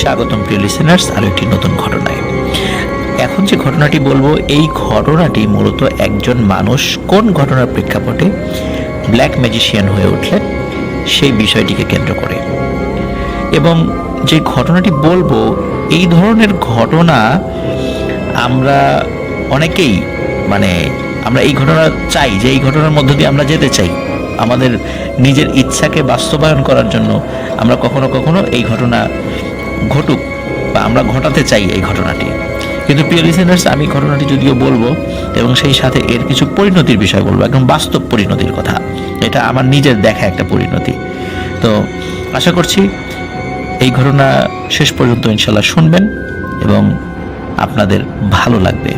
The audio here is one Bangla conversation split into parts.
স্বাগতম প্রিয় লিসেনার্স আরও একটি নতুন ঘটনায়। এখন যে ঘটনাটি বলবো, এই ঘটনাটি মূলত একজন মানুষ কোন ঘটনার প্রেক্ষাপটে ব্ল্যাক ম্যাজিশিয়ান হয়ে উঠলেন সেই বিষয়টিকে কেন্দ্র করে। এবং যে ঘটনাটি বলবো, এই ধরনের ঘটনা আমরা অনেকেই আমরা এই ঘটনা চাই, যে এই ঘটনার মধ্য দিয়ে আমরা যেতে চাই আমাদের নিজের ইচ্ছাকে বাস্তবায়ন করার জন্য। আমরা কখনো কখনো এই ঘটনা ঘটুক বা আমরা ঘটাতে চাই এই ঘটনাটি। কিন্তু প্রিয় লিসেনার্স, আমি ঘটনাটি যদিও বলবো এবং সেই সাথে এর কিছু পরিণতির বিষয় বলবো, একদম বাস্তব পরিণতির কথা। এটা আমার নিজের দেখা একটা পরিণতি। তো আশা করছি এই ঘটনা শেষ পর্যন্ত ইনশাল্লাহ শুনবেন এবং আপনাদের ভালো লাগবে।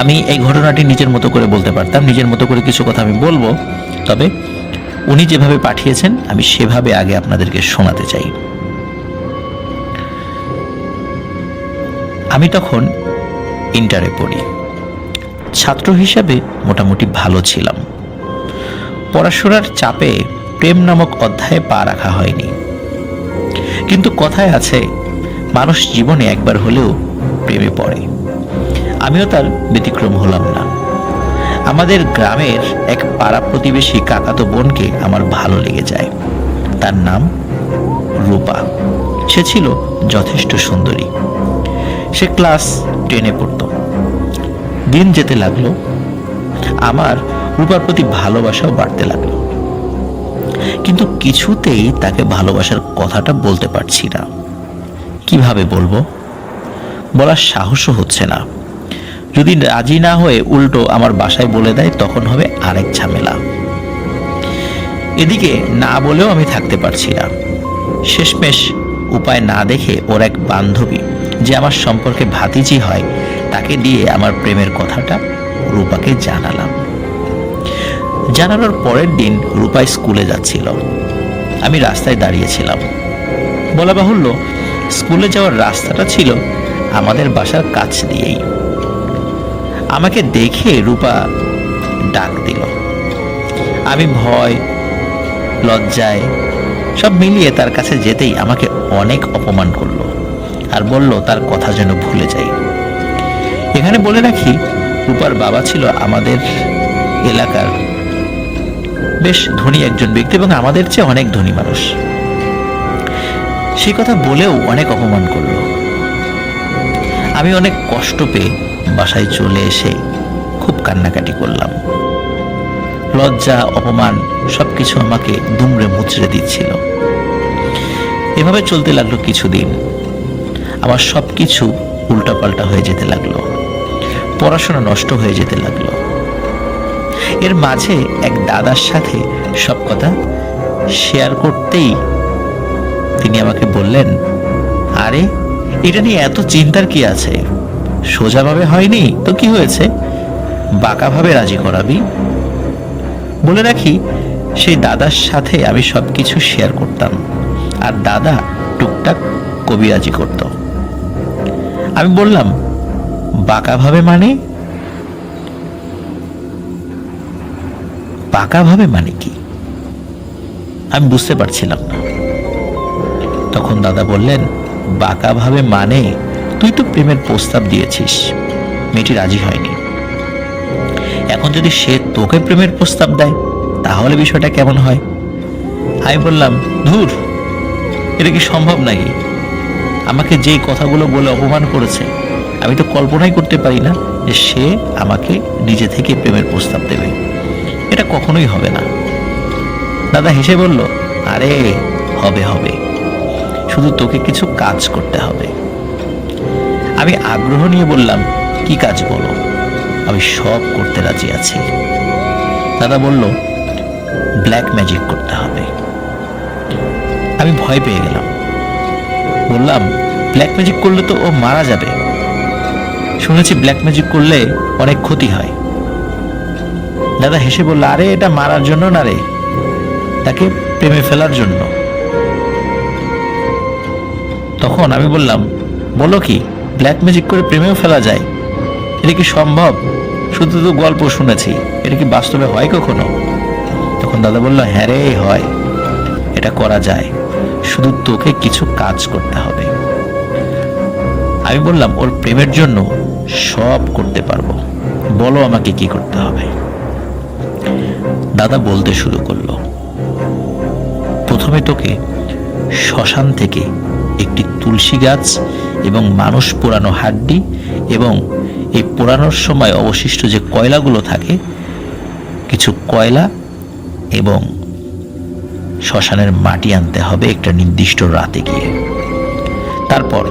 আমি এই ঘটনাটি নিজের মতো করে বলতে পারতাম, নিজের মতো করে কিছু কথা আমি বলবো, তবে উনি যেভাবে পাঠিয়েছেন আমি সেভাবে আগে আপনাদেরকে শোনাতে চাই। আমি তখন ইন্টারে পড়ি। ছাত্র হিসাবে মোটামুটি ভালো ছিলাম। পড়াশোনার চাপে প্রেম নামক অধ্যায়ে পা রাখা হয়নি। কিন্তু কথায় আছে, মানুষ জীবনে একবার হলেও প্রেমে পড়ে। আমিও তার ব্যতিক্রম হলাম না। আমাদের গ্রামের এক পাড়া প্রতিবেশী কাকাতো বোনকে আমার ভালো লেগে যায়। তার নাম রূপা। সে ছিল যথেষ্ট সুন্দরী। সে ক্লাস 10-এ পড়ত। দিন যেতে লাগলো, আমার রূপার প্রতি ভালোবাসাও বাড়তে লাগলো। কিন্তু কিছুতেই তাকে ভালোবাসার কথাটা বলতে পারছি না। কিভাবে বলবো, বলার সাহসও হচ্ছে না। যদি রাজি না হয়ে উল্টো আমার বাসায় বলে দেয়, তখন হবে আরেক ঝামেলা। এদিকে না বলেও আমি থাকতে পারছি না। শেষমেশ উপায় না দেখে ওর এক বান্ধবী, যে আমার সম্পর্কে ভাতিজি হয়, তাকে দিয়ে আমার প্রেমের কথাটা রূপাকে জানালাম। জানানোর পরের দিন রূপা স্কুলে যাচ্ছিল। আমি রাস্তায় দাঁড়িয়েছিলাম। বলা বাহুল্য, স্কুলে যাওয়ার রাস্তাটা ছিল আমাদের বাসার কাছ দিয়েই। আমাকে দেখে রূপা ডাক দিল। আমি ভয়, লজ্জায় সব মিলিয়ে তার কাছে যেতেই আমাকে অনেক অপমান করলো আর বলল তার কথা যেন ভুলে যাই। এখানে বলে রাখি, রূপার বাবা ছিল আমাদের এলাকার বেশ ধনী একজন ব্যক্তি এবং আমাদের চেয়ে অনেক ধনী মানুষ। সেই কথা বলেও অনেক অপমান করলো। আমি অনেক কষ্ট পেয়ে বাসায় চলে এসে খুব কান্নাকাটি করলাম। লজ্জা, অপমান সবকিছু আমাকে দুমড়ে মুচড়ে দিচ্ছিল। এভাবে চলতে লাগলো কিছুদিন। আমার সবকিছু উল্টাপাল্টা হয়ে যেতে লাগলো। পড়াশোনা নষ্ট হয়ে যেতে লাগলো। এর মাঝে এক দাদার সাথে সব কথা শেয়ার করতেই তিনি আমাকে বললেন, আরে এটা নিয়ে এত চিন্তার কি আছে? সোজাভাবে হয়নি তো কি হয়েছে, বাঁকাভাবে রাজি করাবি। বলে রাখি, সেই দাদার সাথে আমি সবকিছু শেয়ার করতাম আর দাদা টুকটাক কবিরাজি করত। আমি বললাম, বাঁকাভাবে মানে? বাঁকাভাবে মানে কি আমি বুঝতে পারছিলাম না। তখন দাদা বললেন, বাঁকাভাবে মানে তুই তো প্রেমের প্রস্তাব দিয়েছিস, মেয়েটি রাজি হয়নি। এখন যদি সে তোকে প্রেমের প্রস্তাব দেয়, তাহলে বিষয়টা কেমন হয়? আমি বললাম, ধুর, এটা কি সম্ভব নাকি? আমাকে যে কথাগুলো বলে অপমান করেছে, আমি তো কল্পনাই করতে পারি না যে সে আমাকে নিজে থেকে প্রেমের প্রস্তাব দেবে। এটা কখনোই হবে না। দাদা হেসে বলল, আরে হবে হবে, শুধু তোকে কিছু কাজ করতে হবে। আমি আগ্রহ নিয়ে বললাম, কি কাজ বলো, আমি সব করতে রাজি আছি। দাদা বলল, ব্ল্যাক ম্যাজিক করতে হবে। আমি ভয় পেয়ে গেলাম। বললাম, ব্ল্যাক ম্যাজিক করলে তো ও মারা যাবে। শুনেছি ব্ল্যাক ম্যাজিক করলে অনেক ক্ষতি হয়। দাদা হেসে বলল, আরে এটা মারার জন্য না রে, তাকে প্রেমে ফেলার জন্য। তখন আমি বললাম, বলো কি, ব্ল্যাক ম্যাজিক করে প্রেমেও ফেলা যায়? এটা কি সম্ভব? শুধু তো গল্প শুনেছি, এটা কি বাস্তবে হয় কখনো? তখন দাদা বলল, হ্যাঁ রে, হয়, এটা করা যায়। শুধু তোকে কিছু কাজ করতে হবে। আমি বললাম, ওর প্রেমের জন্য সব করতে পারবো, বলো আমাকে কি করতে হবে। দাদা বলতে শুরু করলো, প্রথমে তোকে শ্মশান থেকে একটি তুলসী গাছ এবং মানুষ পোড়ানো হাড্ডি এবং এই পোড়ানোর সময় অবশিষ্ট যে কয়লাগুলো থাকে, কিছু কয়লা এবং শ্মশানের মাটি আনতে হবে একটা নির্দিষ্ট রাতে গিয়ে। তারপর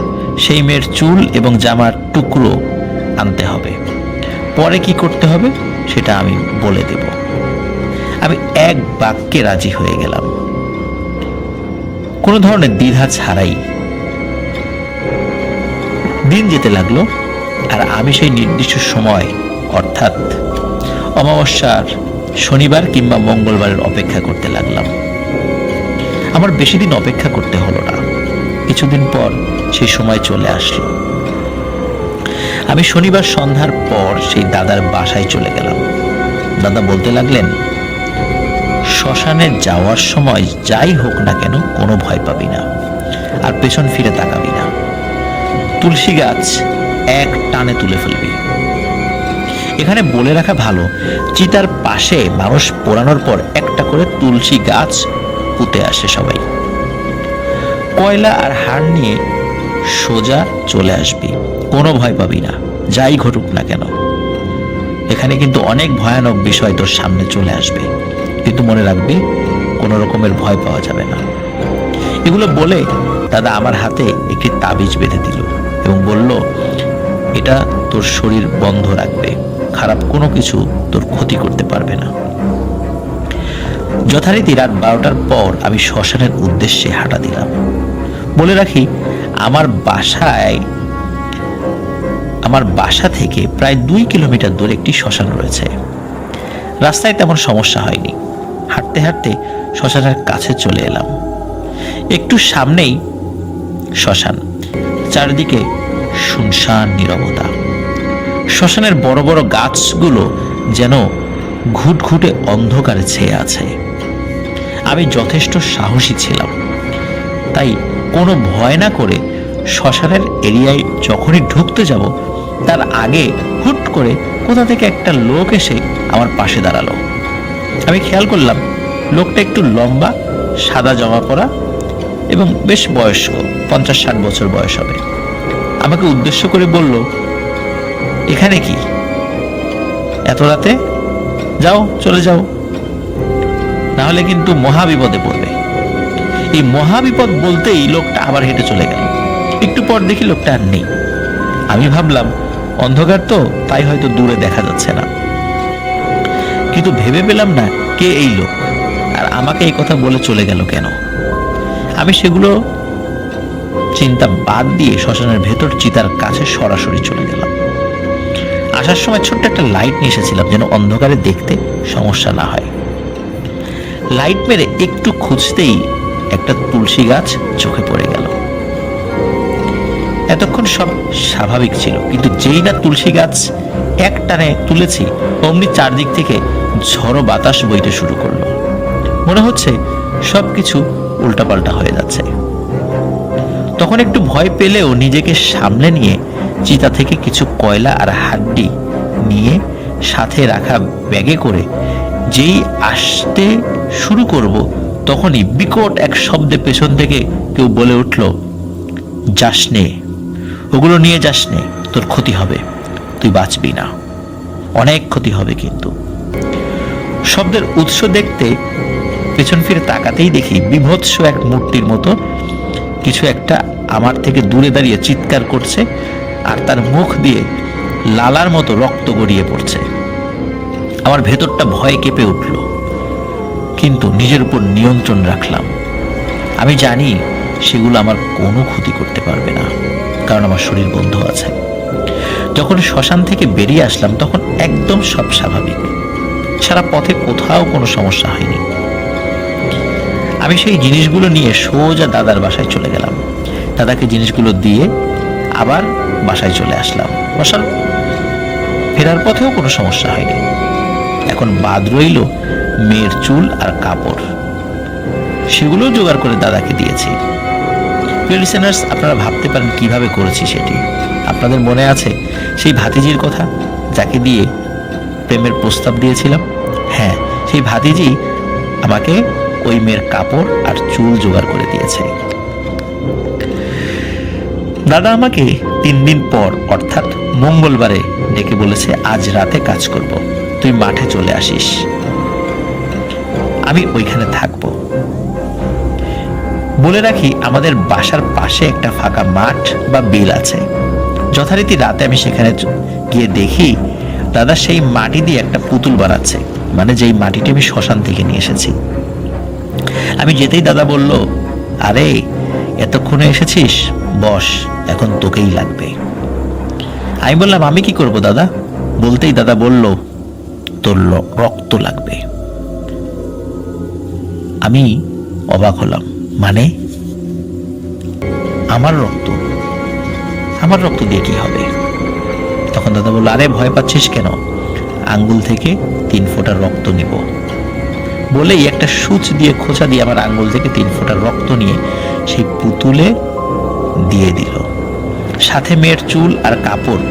সেই মেয়ের চুল এবং জামার টুকরো আনতে হবে। পরে কি করতে হবে সেটা আমি বলে দেব। আমি এক বাক্যে রাজি হয়ে গেলাম, কোনো ধরনের দ্বিধা ছাড়াই। দিন যেতে লাগলো আর আমি সেই নির্দিষ্ট সময় অর্থাৎ অমাবস্যার শনিবার কিংবা মঙ্গলবারের অপেক্ষা করতে লাগলাম। আমার বেশি দিন অপেক্ষা করতে হলো না, কিছুদিন পর সেই সময় চলে আসলো। আমি শনিবার সন্ধ্যার পর সেই দাদার বাসায় চলে গেলাম। দাদা বলতে লাগলেন, শ্মশানে যাওয়ার সময় যাই হোক না কেন কোনো ভয় পাবি না, আর পেছন ফিরে তাকাবি না। তুলসী গাছ এক টানে তুলে ফেলবি। এখানে বলে রাখা ভালো, চিতার পাশে মানুষ পোড়ানোর পর একটা করে তুলসী গাছ পুঁতে আসে সবাই। কয়লা আর হাড় নিয়ে সোজা চলে আসবি, কোনো ভয় পাবি না, যাই ঘটুক না কেন। এখানে কিন্তু অনেক ভয়ানক বিষয় তোর সামনে চলে আসবে, কিন্তু মনে রাখবি কোনো রকমের ভয় পাওয়া যাবে না। এগুলো বলে দাদা আমার হাতে একটি তাবিজ বেঁধে দিল এবং বলল, এটা তোর শরীর বন্ধ রাখবে, খারাপ কোনো কিছু তোর ক্ষতি করতে পারবে না। যথারীতি রাত 12টার পর আমি শ্মশানের উদ্দেশ্যে হাঁটা দিলাম। বলে রাখি, আমার বাসা থেকে প্রায় 2 কিলোমিটার দূরে একটি শ্মশান রয়েছে। রাস্তায় তেমন সমস্যা হয়নি। হাঁটতে হাঁটতে শ্মশানের কাছে চলে এলাম। একটু সামনেই শ্মশান, চারিদিকে শুনশান নীরবতা। শ্মশানের বড় বড় গাছগুলো যেন ঘুটঘুটে অন্ধকারে ছেয়ে আছে। আমি যথেষ্ট সাহসী ছিলাম, তাই কোনো ভয় না করে শ্মশানের এরিয়ায় যখনই ঢুকতে যাব তার আগে হুট করে কোথা থেকে একটা লোক এসে আমার পাশে দাঁড়ালো। আমি খেয়াল করলাম লোকটা একটু লম্বা, সাদা জামা পরা এবং বেশ বয়স্ক, 50-60 বছর বয়স হবে। আমাকে উদ্দেশ্য করে বলল, এখানে কি এত রাতে? যাও, চলে যাও, না হলে কিন্তু মহাবিপদে পড়বে। এই মহাবিপদ বলতেই লোকটা আবার হেঁটে চলে গেল। একটু পর দেখি লোকটা আর নেই। আমি ভাবলাম অন্ধকার তো, তাই হয়তো দূরে দেখা যাচ্ছে না, কিন্তু ভেবে পেলাম না কে এই লোক আর আমাকে এই কথা বলে চলে গেল কেন। আমি সেগুলো চিন্তা বাদ দিয়ে শ্মশানের ভেতর চিতার কাছে সরাসরি চলে গেলাম। আসার সময় ছোট্ট একটা লাইট নিয়ে এসেছিলাম যেন অন্ধকারে দেখতে সমস্যা না হয়। লাইট মেরে একটু খুঁজতেই একটা তুলসী গাছ চোখে পড়ে গেল। এতক্ষণ সব স্বাভাবিক ছিল, কিন্তু যেই না তুলসী গাছ এক টানে তুলেছি অমনি চারদিক থেকে ঝড়ো বাতাস বইতে শুরু করলো। মনে হচ্ছে সবকিছু উল্টাপাল্টা হয়ে যাচ্ছে। তখন একটু ভয় পেলেও নিজেকে সামলে নিয়ে চিতা থেকে কিছু কয়লা আর হাড্ডি নিয়ে সাথে রাখা ব্যাগে করে যেই আসতে শুরু করব তখনই বিকট এক শব্দে পেছন থেকে কেউ বলে উঠল, যাস নে, ওগুলো নিয়ে যাস নে, তোর ক্ষতি হবে, তুই বাঁচবি না, অনেক ক্ষতি হবে। কিন্তু শব্দের উৎস দেখতে পেছন ফিরে তাকাতেই দেখি বিভৎস এক মূর্তির মতো কিছু একটা আমার থেকে দূরে দাঁড়িয়ে চিৎকার করছে আর তার মুখ দিয়ে লালার মতো রক্ত গড়িয়ে পড়ছে। আমার ভেতরটা ভয়ে কেঁপে উঠল, কিন্তু নিজের উপর নিয়ন্ত্রণ রাখলাম। আমি জানি সেগুলো আমার কোনো ক্ষতি করতে পারবে না, কারণ আমার শরীর বন্ধ আছে। যখন শ্মশান থেকে বেরিয়ে আসলাম তখন একদম সব স্বাভাবিক, সারা পথে কোথাও কোনো সমস্যা হয়নি। আমি সেই জিনিসগুলো নিয়ে সোজা দাদার বাসায় চলে গেলাম। দাদাকে জিনিসগুলো দিয়ে আবার বাসায় চলে আসলাম। বাসার ফেরার পথেও কোনো সমস্যা হয়নি। এখন বাদ রইল মেয়ের চুল আর কাপড়। সেগুলোও জোগাড় করে দাদাকে দিয়েছি। প্রিয় লিসেনার্স, আপনারা ভাবতে পারেন কিভাবে করেছি সেটি। আপনাদের মনে আছে সেই ভাতিজির কথা, যাকে দিয়ে প্রেমের প্রস্তাব দিয়েছিলাম? হ্যাঁ, সেই ভাতিজি আমাকে ওই মেয়ের কাপড় আর চুল জোগাড় করে দিয়েছে। দাদা আমাকে 3 দিন পর অর্থাৎ মঙ্গলবারে ডেকে বলেছে, আজ রাতে কাজ করব, তুই মাঠে চলে আসিস, আমি ওইখানে থাকবো। বলে রাখি, আমাদের বাসার পাশে একটা ফাঁকা মাঠ বা বিল আছে। যথারীতি রাতে আমি সেখানে গিয়ে দেখি দাদা সেই মাটি দিয়ে একটা পুতুল বানাচ্ছে, মানে যেই মাটিটি আমি শ্মশান থেকে নিয়ে এসেছি। আমি যেতেই দাদা বলল, আরে এতক্ষণে এসেছিস, বস, এখন তোকেই লাগবে। আমি বললাম, আমি কি করব দাদা? বলতেই দাদা বলল, তোর রক্ত লাগবে। আমি অবাক হলাম, মানে আমার রক্ত? আমার রক্ত দিয়ে কি হবে? তখন দাদা বলল, আরে ভয় পাচ্ছিস কেন, আঙ্গুল থেকে 3 ফোঁটা রক্ত নিব। বলেই একটা সূচ দিয়ে খোঁচা দিয়ে আমার আঙ্গুল থেকে 3 ফোঁটা রক্ত নিয়ে সেই পুতুলে দিয়ে দিল। সাথে মেয়ের চুল আর কাপড়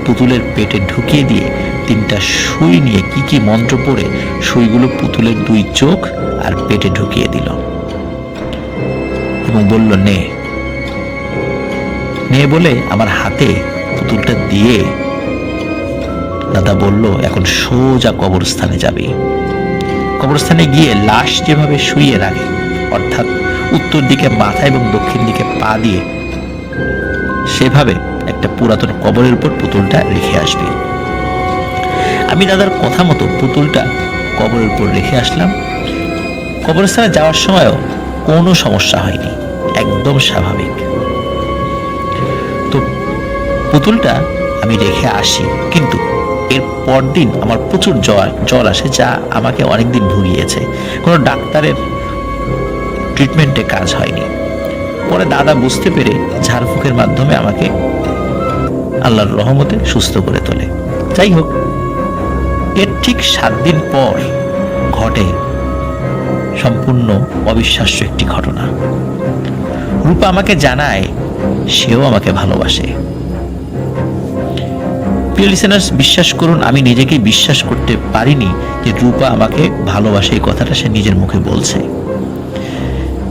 পুতুলের পেটে ঢুকিয়ে দিয়ে 3টা সুই নিয়ে কি কি মন্ত্র পড়ে সুইগুলো পুতুলের 2 চোখ আর পেটে ঢুকিয়ে দিল এবং বলল, নে নে বলে আমার হাতে পুতুলটা দিয়ে দাদা বলল, এখন সোজা কবরস্থানে যাবি। কবরস্থানে গিয়ে লাশ যেভাবে শুইয়ে রাখে, অর্থাৎ উত্তর দিকে মাথা এবং দক্ষিণ দিকে পা দিয়ে, সেভাবে একটা পুরাতন কবরের উপর পুতুলটা রেখে আসবি। আমি দাদার কথা মতো পুতুলটা কবরের উপর রেখে আসলাম। কবরস্থানে যাওয়ার সময়ও কোনো সমস্যা হয়নি, একদম স্বাভাবিক। তো পুতুলটা আমি রেখে আসি, কিন্তু এর পরদিন আমার প্রচুর জ্বর আসে, যা আমাকে অনেকদিন ভুগিয়েছে। কোনো ডাক্তারের ট্রিটমেন্টে কাজ হয়নি। পরে দাদা বুঝতে পেরে ঝাড়ফুঁকের মাধ্যমে আমাকে আল্লাহর রহমতে সুস্থ করে তোলে। যাই হোক, এর ঠিক 7 দিন পর ঘটে সম্পূর্ণ অবিশ্বাস্য একটি ঘটনা। রূপা আমাকে জানায় সেও আমাকে ভালোবাসে। প্রিয় লিসেনার্স, বিশ্বাস করুন, আমি নিজেকে বিশ্বাস করতে পারিনি যে রূপা আমাকে ভালোবাসে, এই কথাটা সে নিজের মুখে বলছে।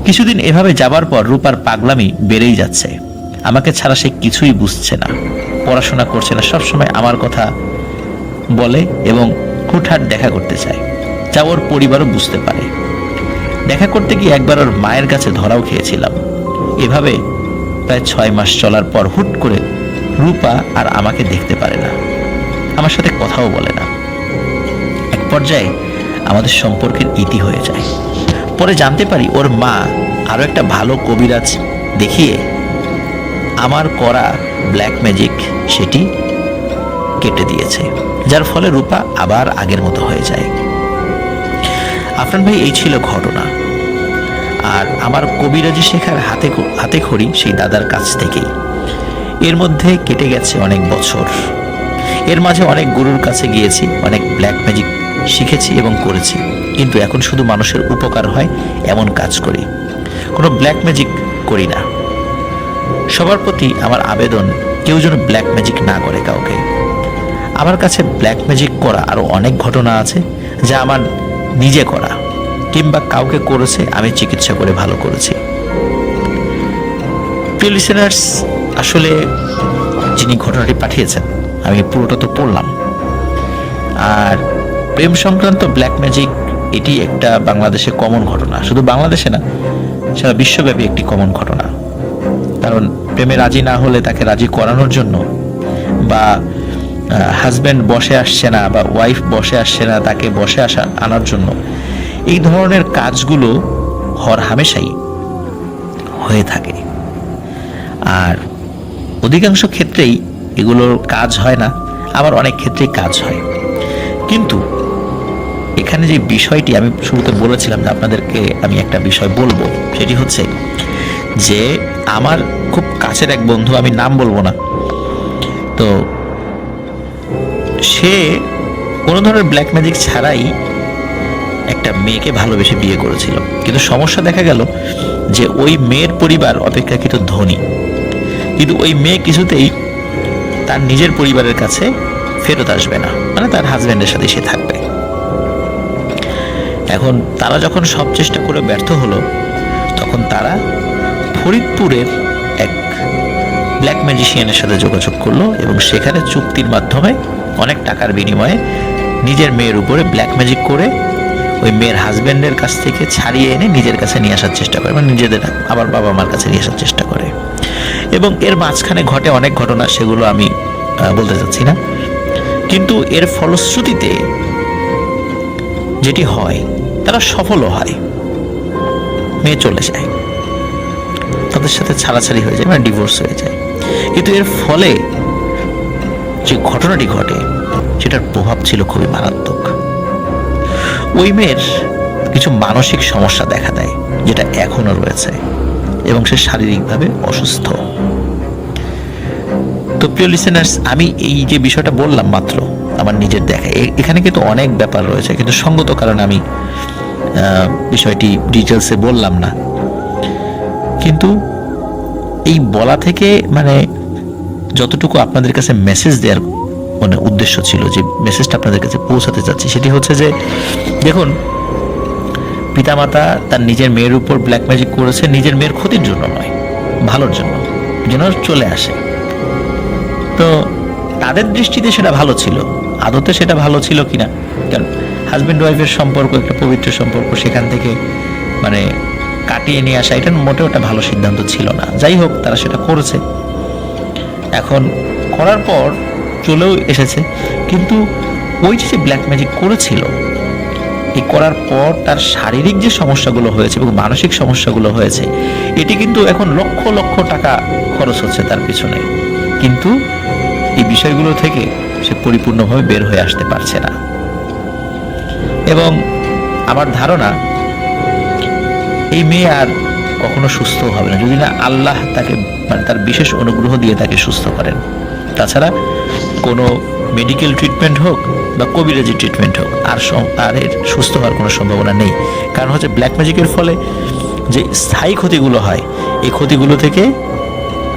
কিছুদিন এভাবে যাবার পর রূপার পাগলামি বেড়েই যাচ্ছে। আমাকে ছাড়া সে কিছুই বুঝছে না, পড়াশোনা করছে না, সবসময় আমার কথা বলে এবং হুটহাট দেখা করতে চায়, যা ওর পরিবারও বুঝতে পারে। দেখা করতে গিয়ে একবার ওর মায়ের কাছে ধরাও খেয়েছিলাম। এভাবে প্রায় 6 মাস চলার পর হুট করে রূপা আর আমাকে দেখতে পারে না, আমার সাথে কথাও বলে না। এক পর্যায়ে আমাদের সম্পর্কের ইতি হয়ে যায়। পরে জানতে পারি ওর মা আরো একটা ভালো কবিরাজ দেখিয়ে আমার করা ব্ল্যাক ম্যাজিক সেটি কেটে দিয়েছে, যার ফলে রূপা আবার আগের মতো হয়ে যায়। আফরান ভাই, এই ছিল ঘটনা। আর আমার কবিরাজি শেখার হাতে খড়ি সেই দাদার কাছ থেকেই। এর মধ্যে কেটে গেছে অনেক বছর। এর মাঝে অনেক গুরুর কাছে গিয়েছি, অনেক ব্ল্যাক ম্যাজিক শিখেছি এবং করেছি, কিন্তু এখন শুধু মানুষের উপকার হয় এমন কাজ করি, কোনো ব্ল্যাক ম্যাজিক করি না। সবার প্রতি আমার আবেদন, কেউ যেন ব্ল্যাক ম্যাজিক না করে কাউকে। আমার কাছে ব্ল্যাক ম্যাজিক করা আরো অনেক ঘটনা আছে, যা আমার নিজে করা কিংবা কাউকে করেছে, আমি চিকিৎসা করে ভালো করেছি। প্রিয় লিসেনার্স, আসলে যিনি ঘটনাটি পাঠিয়েছেন আমি পুরোটা তো পড়লাম। আর প্রেম সংক্রান্ত ব্ল্যাক ম্যাজিক এটি একটা বাংলাদেশে কমন ঘটনা, শুধু বাংলাদেশে না, সারা বিশ্বব্যাপী একটি কমন ঘটনা। কারণ প্রেমে রাজি না হলে তাকে রাজি করানোর জন্য, বা হাজব্যান্ড বসে আসছে না বা ওয়াইফ বসে আসছে না, তাকে বসে আনার জন্য এই ধরনের কাজগুলো হর হামেশাই হয়ে থাকে। আর অধিকাংশ ক্ষেত্রেই এগুলোর কাজ হয় না, আবার অনেক ক্ষেত্রেই কাজ হয়। কিন্তু এখানে যে বিষয়টি আমি শুরুতে বলেছিলাম যে আপনাদেরকে আমি একটা বিষয় বলবো, সেটি হচ্ছে যে আমার খুব কাছের এক বন্ধু, আমি নাম বলবো না, তো সে কোনো ধরনের ব্ল্যাক ম্যাজিক ছাড়াই একটা মেয়েকে ভালোবেসে বিয়ে করেছিল, কিন্তু সমস্যা দেখা গেল যে ওই মেয়ের পরিবার অপেক্ষাকৃত ধনী, কিন্তু ওই মেয়ে কিছুতেই তার নিজের পরিবারের কাছে ফেরত আসবে না, মানে তার হাজব্যান্ডের সাথে সে থাকবে। এখন তারা যখন সব চেষ্টা করে ব্যর্থ হলো, তখন তারা ফরিদপুরের এক ব্ল্যাক ম্যাজিশিয়ানের সাথে যোগাযোগ করলো এবং সেখানে চুক্তির মাধ্যমে অনেক টাকার বিনিময়ে নিজের মেয়ের উপরে ব্ল্যাক ম্যাজিক করে ওই মেয়ের হাজব্যান্ডের কাছ থেকে ছাড়িয়ে এনে নিজের কাছে নিয়ে আসার চেষ্টা করে, মানে নিজেদের আবার বাবা মার কাছে নিয়ে আসার চেষ্টা করে। এবং এর মাঝখানে ঘটে অনেক ঘটনা, সেগুলো আমি বলতে চাচ্ছি না, কিন্তু এর ফলশ্রুতিতে যেটি হয়, তারা সফলও হয়, মেয়ে চলে যায়, তাদের সাথে ছাড়াছাড়ি হয়ে যায়, মানে ডিভোর্স হয়ে যায়। কিন্তু এর ফলে যে ঘটনাটি ঘটে সেটার প্রভাব ছিল খুবই মারাত্মক। ওই মেয়ের কিছু মানসিক সমস্যা দেখা দেয়, যেটা এখনো রয়েছে, এবং সে শারীরিকভাবে অসুস্থ। তো প্রিয় লিসেনার্স, আমি এই যে বিষয়টা বললাম মাত্র আমার নিজের দেখা, এখানে কিন্তু অনেক ব্যাপার রয়েছে, কিন্তু সঙ্গত কারণে আমি বিষয়টি ডিটেলসে বললাম না। কিন্তু এই বলা থেকে মানে যতটুকু আপনাদের কাছে মেসেজ দেওয়ার মানে উদ্দেশ্য ছিল, যে মেসেজটা আপনাদের কাছে পৌঁছাতে চাচ্ছি, সেটি হচ্ছে যে দেখুন, পিতামাতা তার নিজের মেয়ের উপর ব্ল্যাক ম্যাজিক করেছে নিজের মেয়ের ক্ষতির জন্য নয়, ভালোর জন্য, যেন চলে আসে। তো তাদের দৃষ্টিতে সেটা ভালো ছিল, আদতে সেটা ভালো ছিল কিনা, কারণ হাজব্যান্ড ওয়াইফের সম্পর্ক একটা পবিত্র সম্পর্ক, সেখান থেকে মানে কাটিয়ে নিয়ে আসা এটা মোটেও একটা ভালো সিদ্ধান্ত ছিল না। যাই হোক, তারা সেটা করেছে, এখন করার পর চলেও এসেছে। কিন্তু ওই যে ব্ল্যাক ম্যাজিক করেছিল, এই করার পর তার শারীরিক যে সমস্যাগুলো হয়েছে এবং মানসিক সমস্যাগুলো হয়েছে, এটি কিন্তু এখন লক্ষ লক্ষ টাকা খরচ হচ্ছে তার পিছনে, কিন্তু এই বিষয়গুলো থেকে সে পরিপূর্ণভাবে বের হয়ে আসতে পারছে না। এবং আমার ধারণা এই মেয়ে আর কখনো সুস্থ হবে না, যদি না আল্লাহ তাকে মানে তার বিশেষ অনুগ্রহ দিয়ে তাকে সুস্থ করেন। তাছাড়া কোনো মেডিকেল ট্রিটমেন্ট হোক বা কবিরাজি ট্রিটমেন্ট হোক, আর এর সুস্থ হওয়ার কোনো সম্ভাবনা নেই। কারণ হচ্ছে ব্ল্যাক ম্যাজিকের ফলে যে স্থায়ী ক্ষতিগুলো হয়, এই ক্ষতিগুলো থেকে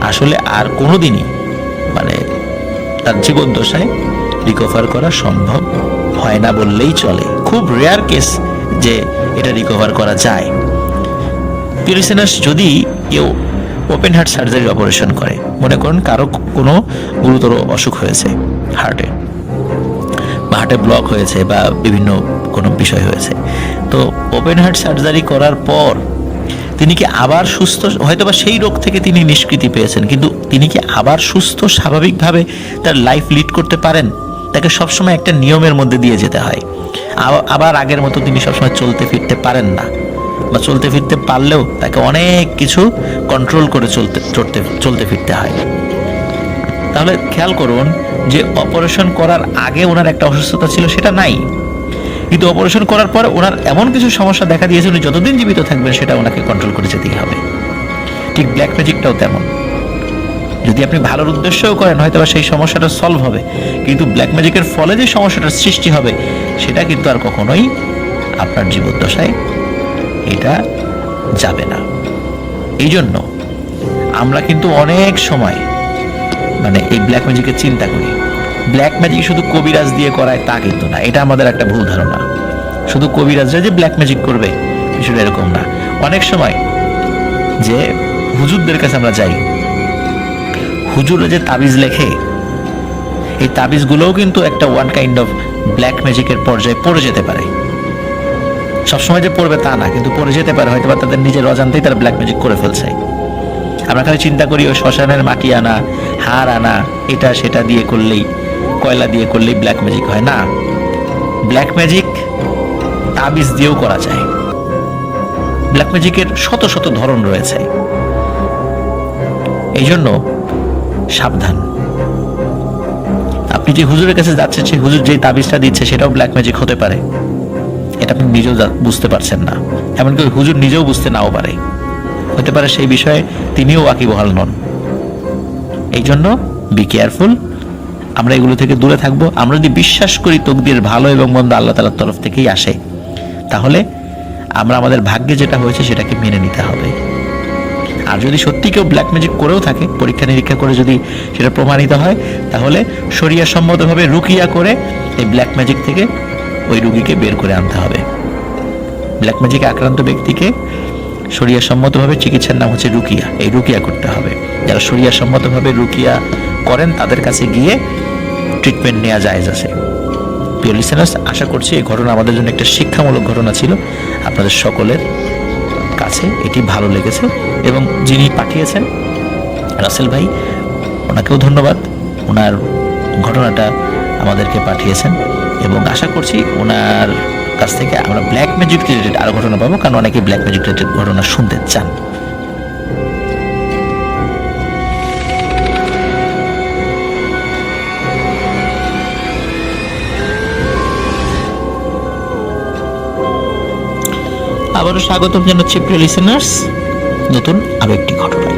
আসলে আর কোনোদিনই মানে তার জীবদ্দশায় রিকভার করা সম্ভব হয় না বললেই চলে। খুব রেয়ার কেস যে এটা রিকভার করা যায়। লিসেনার্স, যদি কেউ ওপেন হার্ট সার্জারির অপারেশন করে, মনে করুন কারো কোনো গুরুতর অসুখ হয়েছে হার্টে, বা হার্টে ব্লক হয়েছে বা বিভিন্ন কোনো বিষয় হয়েছে, তো ওপেন হার্ট সার্জারি করার পর তিনি কি আবার সুস্থ, হয়তো বা সেই রোগ থেকে তিনি নিষ্কৃতি পেয়েছেন, কিন্তু তিনি কি আবার সুস্থ স্বাভাবিকভাবে তার লাইফ লিড করতে পারেন? তাকে সবসময় একটা নিয়মের মধ্যে দিয়ে যেতে হয়। আবার আগের মতো তিনি সবসময় চলতে ফিরতে পারেন না, বা চলতে ফিরতে পারলেও তাকে অনেক কিছু কন্ট্রোল করে চলতে ফিরতে হয়। তাহলে খেয়াল করুন যে অপারেশন করার আগে ওনার একটা অসুস্থতা ছিল, সেটা নাই, কিন্তু অপারেশন করার পর ওনার এমন কিছু সমস্যা দেখা দিয়েছে, উনি যতদিন জীবিত থাকবেন সেটা ওনাকে কন্ট্রোল করে যেতেই হবে। ঠিক ব্ল্যাক ম্যাজিকটাও তেমন, যদি আপনি ভালোর উদ্দেশ্যও করেন হয়তো বা সেই সমস্যাটা সলভ হবে, কিন্তু ব্ল্যাক ম্যাজিকের ফলে যে সমস্যাটার সৃষ্টি হবে সেটা কিন্তু আর কখনোই আপনার জীবদ্দশায় এটা যাবে না। এই জন্য আমরা কিন্তু অনেক সময় মানে এই ব্ল্যাক ম্যাজিকের চিন্তা করি, ব্ল্যাক ম্যাজিক শুধু কবিরাজ দিয়ে করায় তা কিন্তু না, এটা আমাদের একটা ভুল ধারণা। শুধু কবিরাজরা যে ব্ল্যাক ম্যাজিক করবে বিষয়টা এরকম না। অনেক সময় যে হুজুরদের কাছে আমরা যাই, হুজুরে যে তাবিজ লেখে, এই তাবিজগুলোও কিন্তু একটা ওয়ান কাইন্ড অফ ব্ল্যাক ম্যাজিকের পর্যায়ে পড়ে যেতে পারে। সবসময় যে পড়বে তা না, কিন্তু পড়ে যেতে পারে, হয়তো বা তাদের নিজের অজান্তেই তারা ব্ল্যাক ম্যাজিক করে ফেলছে। আমরা খালি চিন্তা করি ওই শ্মশানের মাটি আনা, হাড় আনা, এটা সেটা দিয়ে করলেই, কয়লা দিয়ে করলেই ব্ল্যাক ম্যাজিক হয় না। ব্ল্যাক ম্যাজিক তাবিজ দিয়েও করা যায়। ব্ল্যাক ম্যাজিকের শত শত ধরন রয়েছে, এই জন্য সাবধান। আপনি যে হুজুরের কাছে যাচ্ছেন, সেই হুজুর যে তাবিজটা দিচ্ছে সেটাও ব্ল্যাক ম্যাজিক হতে পারে, এটা আপনি নিজেও বুঝতে পারছেন না, এমনকি হুজুর নিজেও বুঝতে নাও পারে, হতে পারে সেই বিষয়ে তিনিও ওয়াকিবহাল নন। এই জন্য বি কেয়ারফুল, আমরা এগুলো থেকে দূরে থাকবো। আমরা যদি বিশ্বাস করি তকদির ভালো এবং মন্দ আল্লাহ তাআলার তরফ থেকেই আসে, তাহলে আমরা আমাদের ভাগ্যে যেটা হয়েছে সেটাকে মেনে নিতে হবে। আর যদি সত্যি কেউ ব্ল্যাক ম্যাজিক করেও থাকে, পরীক্ষা নিরীক্ষা করে যদি সেটা প্রমাণিত হয়, তাহলে শরিয়া সম্মতভাবে রুকিয়া করে এই ব্ল্যাক ম্যাজিক থেকে ওই রুগীকে বের করে আনতে হবে। ব্ল্যাক ম্যাজিকে আক্রান্ত ব্যক্তিকে শরিয়া সম্মতভাবে চিকিৎসার নাম হচ্ছে রুকিয়া, এই রুকিয়া করতে হবে। যারা শরিয়া সম্মতভাবে রুকিয়া করেন তাদের কাছে গিয়ে ট্রিটমেন্ট নেওয়া জায়েজ আছে। প্রিয় লিসেনার্স, আশা করছি এই ঘটনা আমাদের জন্য একটা শিক্ষামূলক ঘটনা ছিল। আপনাদের সকলের কাছে এটি ভালো লেগেছে এবং যিনি পাঠিয়েছেন রাসেল ভাই, ওনাকেও ধন্যবাদ। ওনার ঘটনাটা আমাদেরকে পাঠিয়েছেন এবং আশা করছি ওনার কাছ থেকে আমরা ব্ল্যাক ম্যাজিক রিলেটেড আরও ঘটনা পাবো, কারণ অনেকে ব্ল্যাক ম্যাজিক রিলেটেড ঘটনা শুনতে চান। আবারও স্বাগতম জানাচ্ছি প্রিয় লিসেনার্স নতুন আরো একটি ঘটনায়।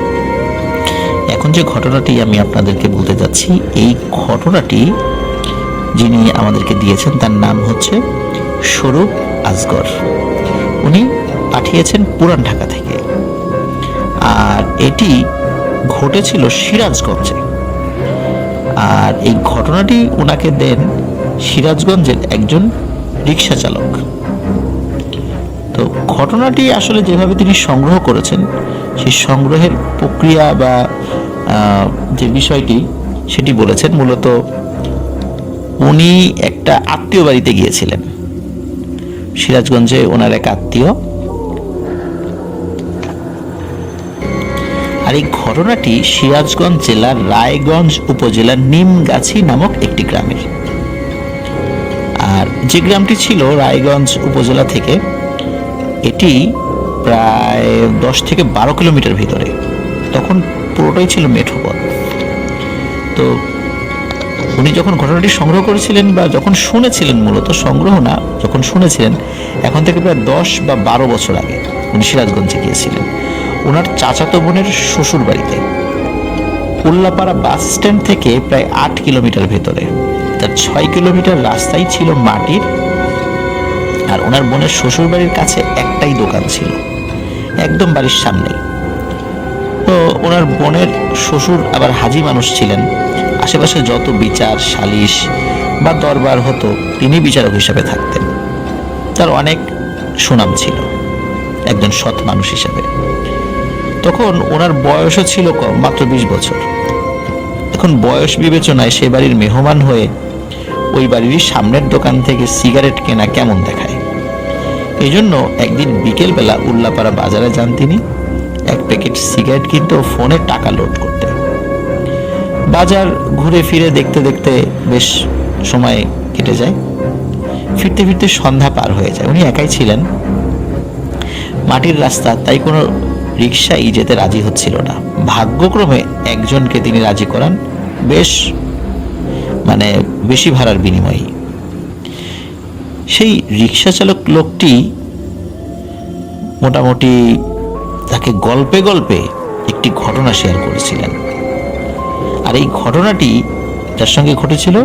এখন যে ঘটনাটি আমি আপনাদেরকে বলতে যাচ্ছি, এই ঘটনাটি যিনি আমাদেরকে দিয়েছেন তার নাম হচ্ছে স্বরূপ আজগর। উনি পাঠিয়েছেন পুরান ঢাকা থেকে, আর এটি ঘটেছিল সিরাজগঞ্জে। আর এই ঘটনাটি ওনাকে দেন সিরাজগঞ্জের একজন রিক্সা চালক। তো ঘটনাটি আসলে যেভাবে তিনি সংগ্রহ করেছেন, সেই সংগ্রহের প্রক্রিয়া বা যে বিষয়টি সেটি বলেছেন। মূলত উনি একটা আত্মীয় বাড়িতে গিয়েছিলেন, সিরাজগঞ্জে ওনার এক আত্মীয়। আর এই ঘটনাটি সিরাজগঞ্জ জেলার রায়গঞ্জ উপজেলার নিমগাছি নামক একটি গ্রামের। আর যে গ্রামটি ছিল রায়গঞ্জ উপজেলা থেকে, এটি প্রায় 10 থেকে 12 কিলোমিটার ভিতরে। তখন পুরোটাই ছিল মেঠো পথ। তো উনি যখন ঘটনাটি সংগ্রহ করেছিলেন বা যখন শুনেছিলেন, মূলত সংগ্রহ না, যখন শুনেছিলেন, এখন থেকে প্রায় 10 বা 12 বছর আগে উনি সিরাজগঞ্জে গিয়েছিলেন ওনার চাচাতো বোনের শ্বশুর বাড়িতে। উল্লাপাড়া বাস স্ট্যান্ড থেকে প্রায় 8 কিলোমিটার ভেতরে। তার 6 কিলোমিটার রাস্তাই ছিল মাটির। আর ওনার বোনের শ্বশুর বাড়ির কাছে একটাই দোকান ছিল, একদম বাড়ির সামনেই। তো ওনার বোনের শ্বশুর আবার হাজি মানুষ ছিলেন। আশেপাশে যত বিচার সালিশ বা দরবার হতো তিনি বিচারক হিসাবে থাকতেন। তার অনেক সুনাম ছিল একজন সৎ মানুষ হিসাবে। তখন ওনার বয়সও ছিল কম, মাত্র 20 বছর। এখন বয়স বিবেচনায় সে বাড়ির মেহমান হয়ে ওই বাড়ির সামনের দোকান থেকে সিগারেট কেনা কেমন দেখায়। এই জন্য একদিন বিকেলবেলা উল্লাপাড়া বাজারে যান তিনি এক প্যাকেট সিগারেট কিনতে ও ফোনে টাকা লোড করতে। বাজার ঘুরে ফিরে দেখতে দেখতে বেশ সময় কেটে যায়। ফিরতে ফিরতে সন্ধ্যা পার হয়ে যায়। উনি একাই ছিলেন, মাটির রাস্তা, তাই কোনো রিক্সাই যেতে রাজি হচ্ছিল না। ভাগ্যক্রমে একজনকে তিনি রাজি করান, বেশি ভাড়ার বিনিময়ে। সেই রিক্সা চালক লোকটি মোটামুটি তাকে গল্পে গল্পে একটি ঘটনা শেয়ার করেছিলেন। আর এই ঘটনাটি যার সঙ্গে ঘটেছিল,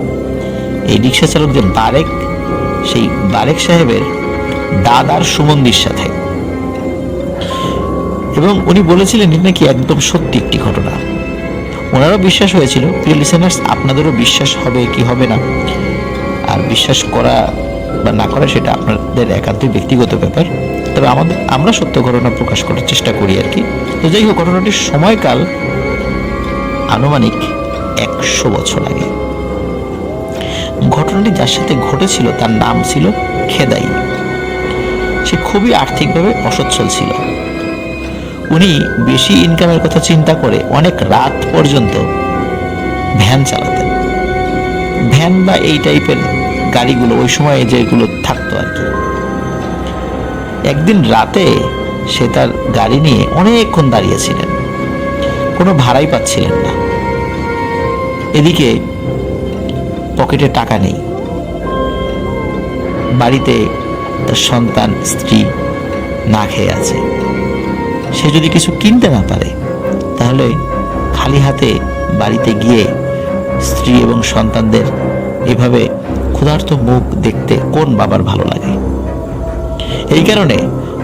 এই রিক্সা চালক যে বারেক, সেই বারেক সাহেবের দাদার সুমন্দির সাথে। এবং উনি বলেছিলেন এটা নাকি একদম সত্যি একটি ঘটনা। ওনারও বিশ্বাস হয়েছিল। প্রিয় লিসেনার্স, আপনাদেরও বিশ্বাস হবে কি হবে না, আর বিশ্বাস করা বা না করা সেটা আপনাদের একান্তই ব্যক্তিগত ব্যাপার। তবে আমরা সত্য ঘটনা প্রকাশ করার চেষ্টা করি আর কি। তো যাই হোক, ঘটনাটির সময়কাল আনুমানিক 100 বছর আগে। ঘটনাটি যার সাথে ঘটেছিল তার নাম ছিল খেদাই। সে খুবই আর্থিকভাবে অসচ্ছল ছিল। উনি বেশি ইনকামের কথা চিন্তা করে অনেক রাত পর্যন্ত ভ্যান চালাতেন। ভ্যান বা এই টাইপের গাড়িগুলো ওই সময় যেগুলো থাকতো আর কি। একদিন রাতে সে তার গাড়ি নিয়ে অনেকক্ষণ দাঁড়িয়েছিলেন, কোনো ভাড়াই পাচ্ছিলেন না। এদিকে পকেটে টাকা নেই, বাড়িতে তার সন্তান স্ত্রী না খেয়ে আছে। সে যদি কিছু কিনতে না পারে তাহলে খালি হাতে বাড়িতে গিয়ে স্ত্রী এবং সন্তানদের এভাবে ক্ষুধার্ত মুখ দেখতে কোন বাবার ভালো লাগে। এই কারণে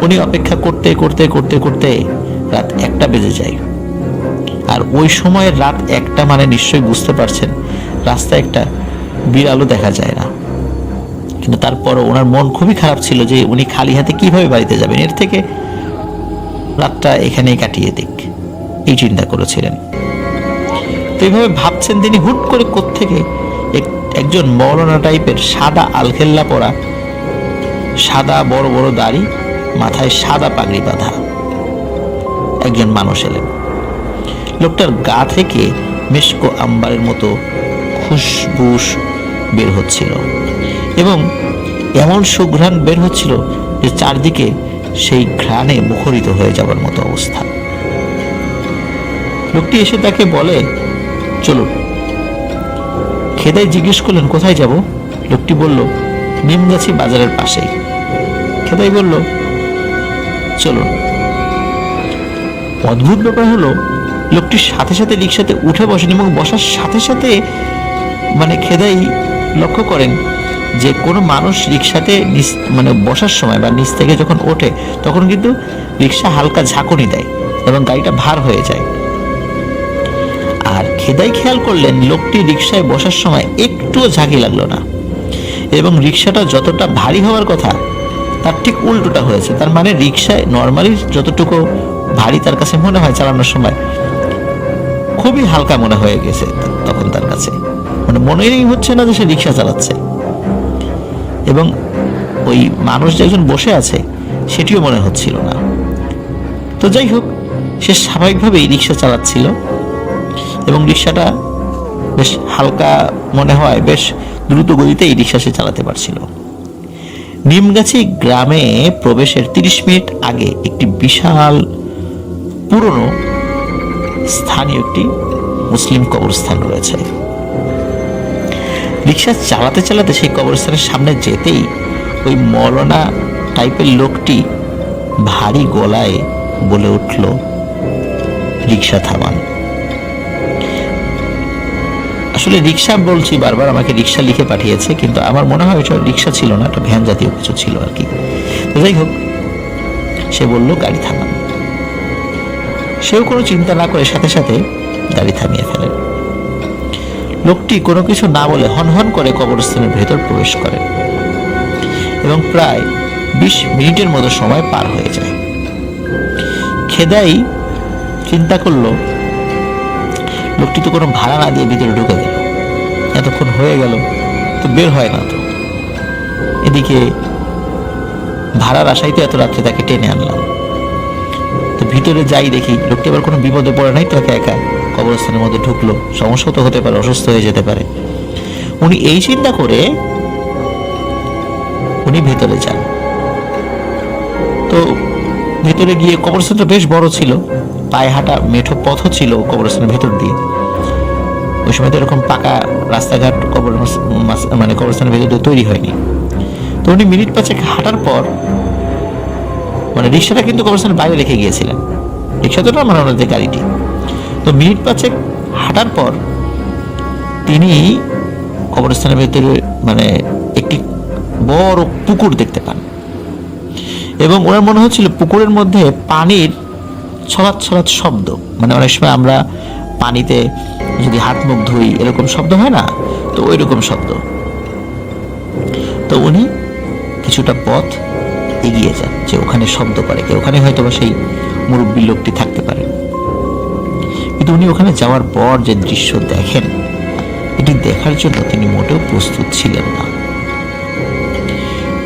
উনি অপেক্ষা করতে করতে করতে করতে রাত 1টা বেজে যায়। আর ওই সময়ের রাত 1টা মানে নিশ্চয়ই বুঝতে পারছেন রাস্তায় একটা বিড়ালও দেখা যায় না। কিন্তু তারপরও ওনার মন খুবই খারাপ ছিল যে উনি খালি হাতে কিভাবে বাড়িতে যাবেন, এর থেকে রাতটা এখানেই কাটিয়ে দিক, এই চিন্তা করেছিলেন। তো এইভাবে ভাবছেন তিনি, হুট করে কোত্থেকে একজন মৌলানা টাইপের সাদা আলখেল্লা পরা, সাদা বড় বড় দাড়ি, মাথায় সাদা পাগড়ি বাঁধা একজন মানুষ এলেন। লোকটার গা থেকে মেশকো আম্বারের মতো খুশবুস বের হচ্ছিল এবং এমন সুঘ্রাণ বের হচ্ছিল যে চারদিকে সেই ঘ্রাণে মুখরিত হয়ে যাবার মতো অবস্থা। লোকটি এসে তাকে বলে, চলুন। খেদাই জিজ্ঞেস করলেন, কোথায় যাব? লোকটি বলল, নিমগাছি বাজারের পাশেই। খেদাই বলল, চলুন। অদ্ভুত ব্যাপার হলো, লোকটির সাথে সাথে রিক্সাতে উঠে বসেন এবং বসার সাথে সাথে মানে খেদাই লক্ষ্য করেন যে কোনো মানুষ রিক্সাতে মানে বসার সময় বা নিচ থেকে যখন ওঠে তখন কিন্তু রিক্সা হালকা ঝাঁকুনি দেয় এবং গাড়িটা ভার হয়ে যায়। আর খেদাই খেয়াল করলেন লোকটি রিক্সায় বসার সময় একটুও ঝাঁকি লাগলো না এবং রিক্সাটা যতটা ভারী হওয়ার কথা তার ঠিক উল্টোটা হয়েছে। তার মানে রিক্সায় নর্মালি যতটুকু ভারী তার কাছে মনে হয় চালানোর সময়, খুবই হালকা মনে হয়ে গেছে তখন তার কাছে, মানে মনেই হচ্ছে না যে সে রিক্সা চালাচ্ছে। এবং ওই মানুষ যে একজন বসে আছে সেটিও মনে হচ্ছিল না। তো যাই হোক, সে স্বাভাবিকভাবেই রিক্সা চালাচ্ছিল এবং রিক্সাটা বেশ হালকা মনে হয়, বেশ দ্রুত গতিতেই রিক্সা সে চালাতে পারছিল। নিমগাছি গ্রামে প্রবেশের 30 মিনিট আগে একটি বিশাল পুরনো স্থানীয় একটি মুসলিম কবরস্থান রয়েছে। রিক্সা চালাতে চালাতে সেই কবরস্থানের সামনে যেতেই ওই মৌলানা টাইপের লোকটি ভারী গলায় বলে উঠল, রিক্সা থামান। আসলে রিক্সা বলছি বারবার, আমাকে রিক্সা লিখে পাঠিয়েছে, কিন্তু আমার মনে হয় এটা রিক্সা ছিল না, একটা ভ্যান জাতীয় কিছু ছিল আর কি। তো যাই হোক, সে বলল গাড়ি থামান। সেও কোনো চিন্তা না করে সাথে সাথে গাড়ি থামিয়ে ফেলেন। লোকটি কোনো কিছু না বলে হনহন করে কবরস্থানের ভেতর প্রবেশ করে এবং প্রায় 20 মিনিটের মতো সময় পার হয়ে যায়। খেদাই চিন্তা করলো, লোকটি তো কোনো ভাড়া না দিয়ে ভিতরে ঢুকে গেল, এতক্ষণ হয়ে গেল তো বের হয় না, তো এদিকে ভাড়ার আশায় তো এত রাত্রে তাকে টেনে আনলাম, তো ভিতরে যাই দেখি লোকটি আবার কোনো বিপদে পড়ে নাই, তাকে একা কবরস্থানের মধ্যে ঢুকলো, সমস্যা তো হতে পারে, অসুস্থ হয়ে যেতে পারে। উনি এই চিন্তা করে উনি ভেতরে যান। তো ভেতরে গিয়ে, কবরস্থানটা বেশ বড় ছিল, পায়ে হাঁটা মেঠো পথও ছিল কবরস্থানের ভেতর দিয়ে। ওই সময় তো এরকম পাকা রাস্তাঘাট মানে কবরস্থানের ভেতর দিয়ে তৈরি হয়নি। তো উনি মিনিট 5 হাঁটার পর, মানে রিক্সাটা কিন্তু কবরস্থানের বাইরে রেখে গিয়েছিলেন, রিক্সা তো না, মানে ওনাদের গাড়িটি। তো মিনিট 5 হাঁটার পর তিনি কবরস্থানের ভেতরে মানে একটি বড় পুকুর দেখতে পান এবং ওনার মনে হচ্ছিল পুকুরের মধ্যে পানির ছলাৎ ছলাৎ শব্দ, মানে অনেক সময় আমরা পানিতে যদি হাত মুখ ধুই এরকম শব্দ হয় না, তো ওই রকম শব্দ। তো উনি কিছুটা পথ এগিয়ে যান যে ওখানে শব্দ করে কে, ওখানে হয়তো বা সেই মুরব্বী লোকটি থাকতে পারে। কিন্তু উনি ওখানে যাওয়ার পর যে দৃশ্য দেখেন, এটি দেখার জন্য তিনি মোটেও প্রস্তুত ছিলেন না।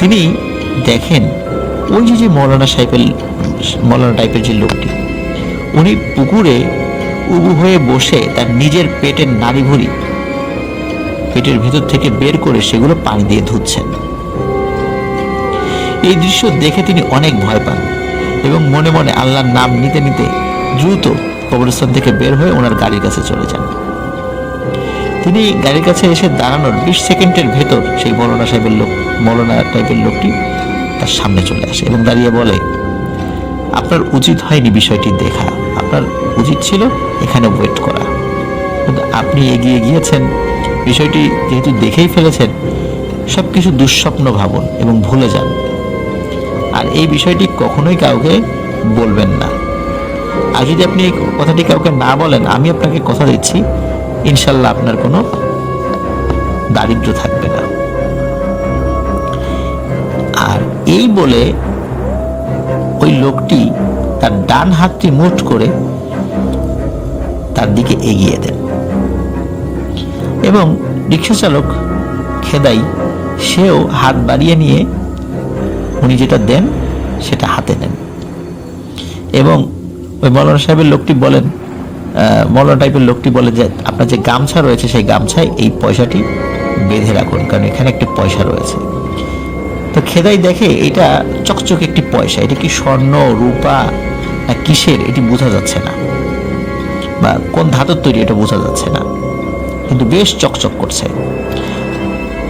তিনি দেখেন ওই যে মৌলানা টাইপের যে লোকটি, উনি পুকুরে উবু হয়ে বসে তার নিজের পেটের নাড়িভুড়ি পেটের ভিতর থেকে বের করে সেগুলো পানি দিয়ে ধুচ্ছেন। এই দৃশ্য দেখে তিনি অনেক ভয় পান এবং মনে মনে আল্লাহর নাম নিতে নিতে দ্রুত কবরস্থান থেকে বের হয়ে ওনার গাড়ির কাছে চলে যান। তিনি গাড়ির কাছে এসে দাঁড়ানোর 20 সেকেন্ডের ভেতর সেই মৌলানা টাইপের লোকটি তার সামনে চলে আসে এবং দাঁড়িয়ে বলে, আপনার উচিত হয়নি বিষয়টি দেখা, আপনার উচিত ছিল এখানে ওয়েট করা, কিন্তু আপনি এগিয়ে গিয়েছেন, বিষয়টি যেহেতু দেখেই ফেলেছেন, সবকিছু দুঃস্বপ্ন ভাবুন এবং ভুলে যান। আর আর এই বিষয়টি কখনোই কাউকে বলবেন না। আর যদি আপনি এই কথাটি কাউকে না বলেন, আমি আপনাকে কথা দিচ্ছি ইনশাল্লাহ আপনার কোনো দারিদ্র্য থাকবে না। আর এই বলে ওই লোকটি তার ডান হাতটি মুঠ করে তার দিকে এগিয়ে দেন এবং রিক্সা চালক খেদাই সেও হাত বাড়িয়ে নিয়ে উনি যেটা দেন সেটা হাতে নেন এবং ওই মৌলানা সাহেবের লোকটি বলেন, মৌলানা টাইপের লোকটি বলে যে আপনার যে গামছা রয়েছে সেই গামছায় এই পয়সাটি বেঁধে রাখুন, কারণ এখানে একটি পয়সা রয়েছে। তো খেদাই দেখে এটা চকচকে একটি পয়সা, এটা কি স্বর্ণ রূপা না কিসের এটি বোঝা যাচ্ছে না, বা কোন ধাতুর তৈরি এটা বোঝা যাচ্ছে না, কিন্তু বেশ চকচক করছে।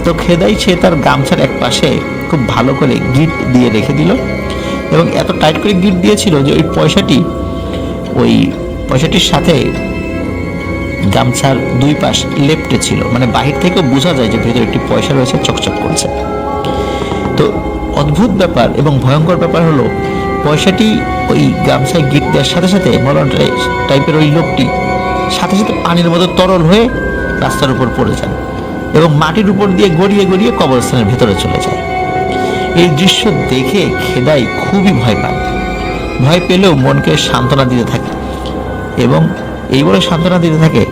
তো খেদাই সে তার গামছার এক পাশে খুব ভালো করে গিট দিয়ে রেখে দিল এবং এত টাইট করে গিট দিয়েছিল যে ওই পয়সাটির সাথে গামছার দুই পাশ লেপ্টে ছিল, মানে বাহির থেকেও বোঝা যায় যে ভেতরে একটি পয়সা রয়েছে, চকচক করছে। তো অদ্ভুত ব্যাপার এবং ভয়ঙ্কর ব্যাপার হলো পয়সাটি ওই গামছায় গিট দেওয়ার সাথে সাথে মৌলানা টাইপের ওই লোকটি সাথে সাথে পানির মতো তরল হয়ে রাস্তার উপর পড়ে যান এবং মাটির উপর দিয়ে গড়িয়ে গড়িয়ে কবরস্থানের ভেতরে চলে যায়। এই দৃশ্য দেখে খেদাই খুবই ভয় পান। ভয় পেলেও মনকে সান্ত্বনা দিতে থাকে এবং এই বলে সান্ত্বনা দিতে থাকে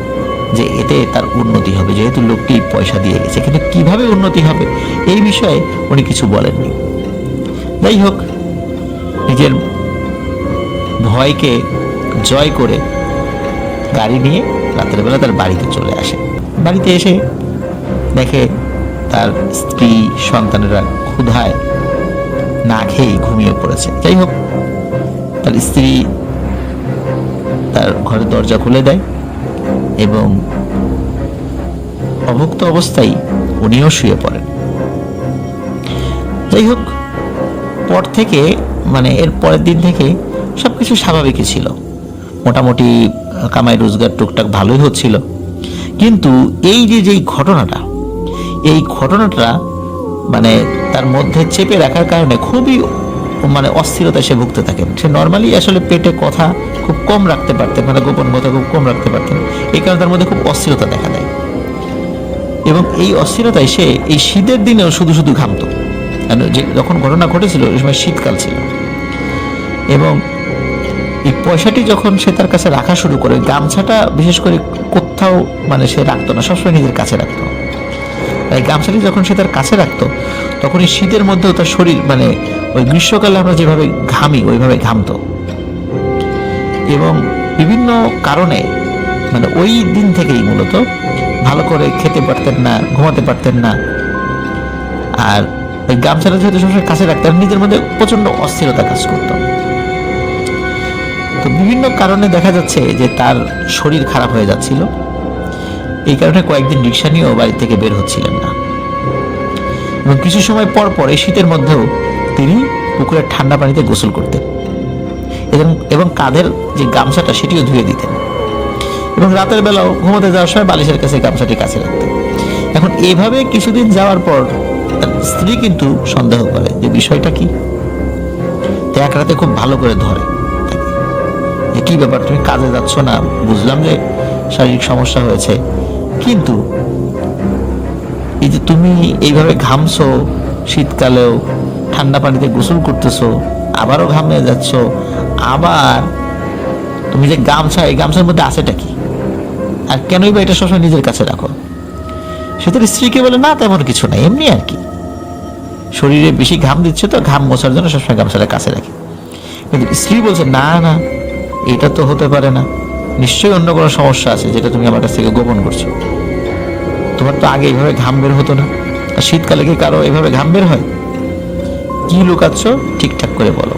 যে এতে তার উন্নতি হবে, যেহেতু লোকটি পয়সা দিয়ে গেছে। কিন্তু কিভাবে উন্নতি হবে এই বিষয়ে উনি কিছু বলেননি। যাই হোক, নিজের ভয়কে জয় করে গাড়ি নিয়ে রাতের বেলা তার বাড়িতে চলে আসে। বাড়িতে এসে দেখে তার স্ত্রী সন্তানেরা ক্ষুধায় না খেয়ে ঘুমিয়ে পড়েছে। যাই হোক, তার স্ত্রী তার ঘরের দরজা খুলে দেয় এবং অভুক্ত অবস্থায় উনিও শুয়ে পড়েন। যাই হোক, পর থেকে মানে এর পরের দিন থেকে সবকিছু স্বাভাবিকই ছিল, মোটামুটি কামাই রোজগার টুকটাক ভালোই হচ্ছিল। কিন্তু এই যেই ঘটনাটা, এই ঘটনাটা মানে তার মধ্যে চেপে রাখার কারণে খুবই মানে অস্থিরতা সে ভুগতে থাকেন। সে নর্মালি আসলে পেটে কথা খুব কম রাখতে পারতেন, মানে গোপন কথা খুব কম রাখতে পারতেন, এই কারণে তার মধ্যে খুব অস্থিরতা দেখা দেয় এবং এই অস্থিরতায় সে এই শীতের দিনেও শুধু শুধু ঘামতো। যে যখন ঘটনা ঘটেছিল ওই সময় শীতকাল ছিল এবং এই পয়সাটি যখন সে তার কাছে রাখা শুরু করে, গামছাটা বিশেষ করে কোথাও মানে সে রাখতো না, সবসময় নিজের কাছে রাখতো। এই গামছাটি যখন সে তার কাছে রাখতো তখন এই শীতের মধ্যেও তার শরীর মানে ওই গ্রীষ্মকালে আমরা যেভাবে ঘামি ওইভাবে ঘামতো এবং বিভিন্ন কারণে মানে ওই দিন থেকেই মূলত ভালো করে খেতে পারতেন না, ঘুমাতে পারতেন না। আর ওই গামছাটা যেহেতু সবসময় কাছে রাখতেন, নিজের মধ্যে প্রচন্ড অস্থিরতা কাজ করত। তো বিভিন্ন কারণে দেখা যাচ্ছে যে তার শরীর খারাপ হয়ে যাচ্ছিল। এই কারণে কয়েকদিন রিক্সা নিয়েও বাড়ি থেকে বের হচ্ছিলেন না এবং কিছু সময় পর পর এই শীতের মধ্যেও তিনি পুকুরের ঠান্ডা পানিতে গোসল করতেন এবং কাঁধের যে গামছাটা সেটিও ধুয়ে দিতেন এবং রাতের বেলাও ঘুমোতে যাওয়ার সময় বালিশের কাছে গামছাটি কাছে রাখতেন। এখন এইভাবে কিছুদিন যাওয়ার পর তার স্ত্রী কিন্তু সন্দেহ করে যে বিষয়টা কি। এক রাতে খুব ভালো করে ধরে যে কি ব্যাপার, তুমি কাজে যাচ্ছ না, বুঝলাম যে শারীরিক সমস্যা হয়েছে, কিন্তু এই যে তুমি এইভাবে ঘামছো, শীতকালেও ঠান্ডা পানিতে গোসল করতেছো, আবারও ঘামে যাচ্ছ, আবার তুমি যে গামছা, এই গামছার মধ্যে আছেটা কি, আর কেনই বা এটা সবসময় নিজের কাছে রাখো? সে তার স্ত্রীকে বলে না তেমন কিছু নাই, এমনি আর কি, শরীরে বেশি ঘাম দিচ্ছে তো ঘাম মোছার জন্য সবসময় গামছাটা কাছে রাখি। কিন্তু স্ত্রী বলছে না না, এটা তো হতে পারে না, নিশ্চয়ই অন্য কোনো সমস্যা আছে যেটা তুমি আমার কাছ থেকে গোপন করছো। তোমার তো আগে এইভাবে ঘাম বের হতো না, আর শীতকালে কি কারো এইভাবে ঘাম বের হয়? কি লুকাচ্ছ ঠিকঠাক করে বলো।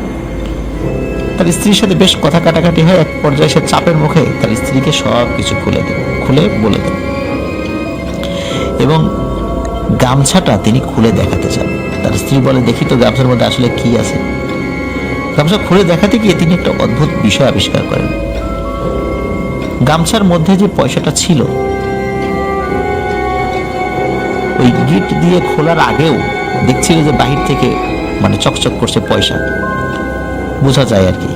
তার স্ত্রীর সাথে বেশ কথা কাটাকাটি হয়। এক পর্যায়ে সে চাপের মুখে তার স্ত্রীকে সব কিছু খুলে বলে দেন এবং গামছাটা তিনি খুলে দেখাতে চান। তার স্ত্রী বলে দেখি তো গামছার মধ্যে আসলে কি আছে। গামছা খুলে দেখাতে গিয়ে তিনি একটা অদ্ভুত বিষয় আবিষ্কার করেন। গামছার মধ্যে যে পয়সাটা ছিল ওই গিট দিয়ে খোলার আগেও দেখছিল যে বাহির থেকে মানে চকচক করছে পয়সা, বোঝা যায় আর কি।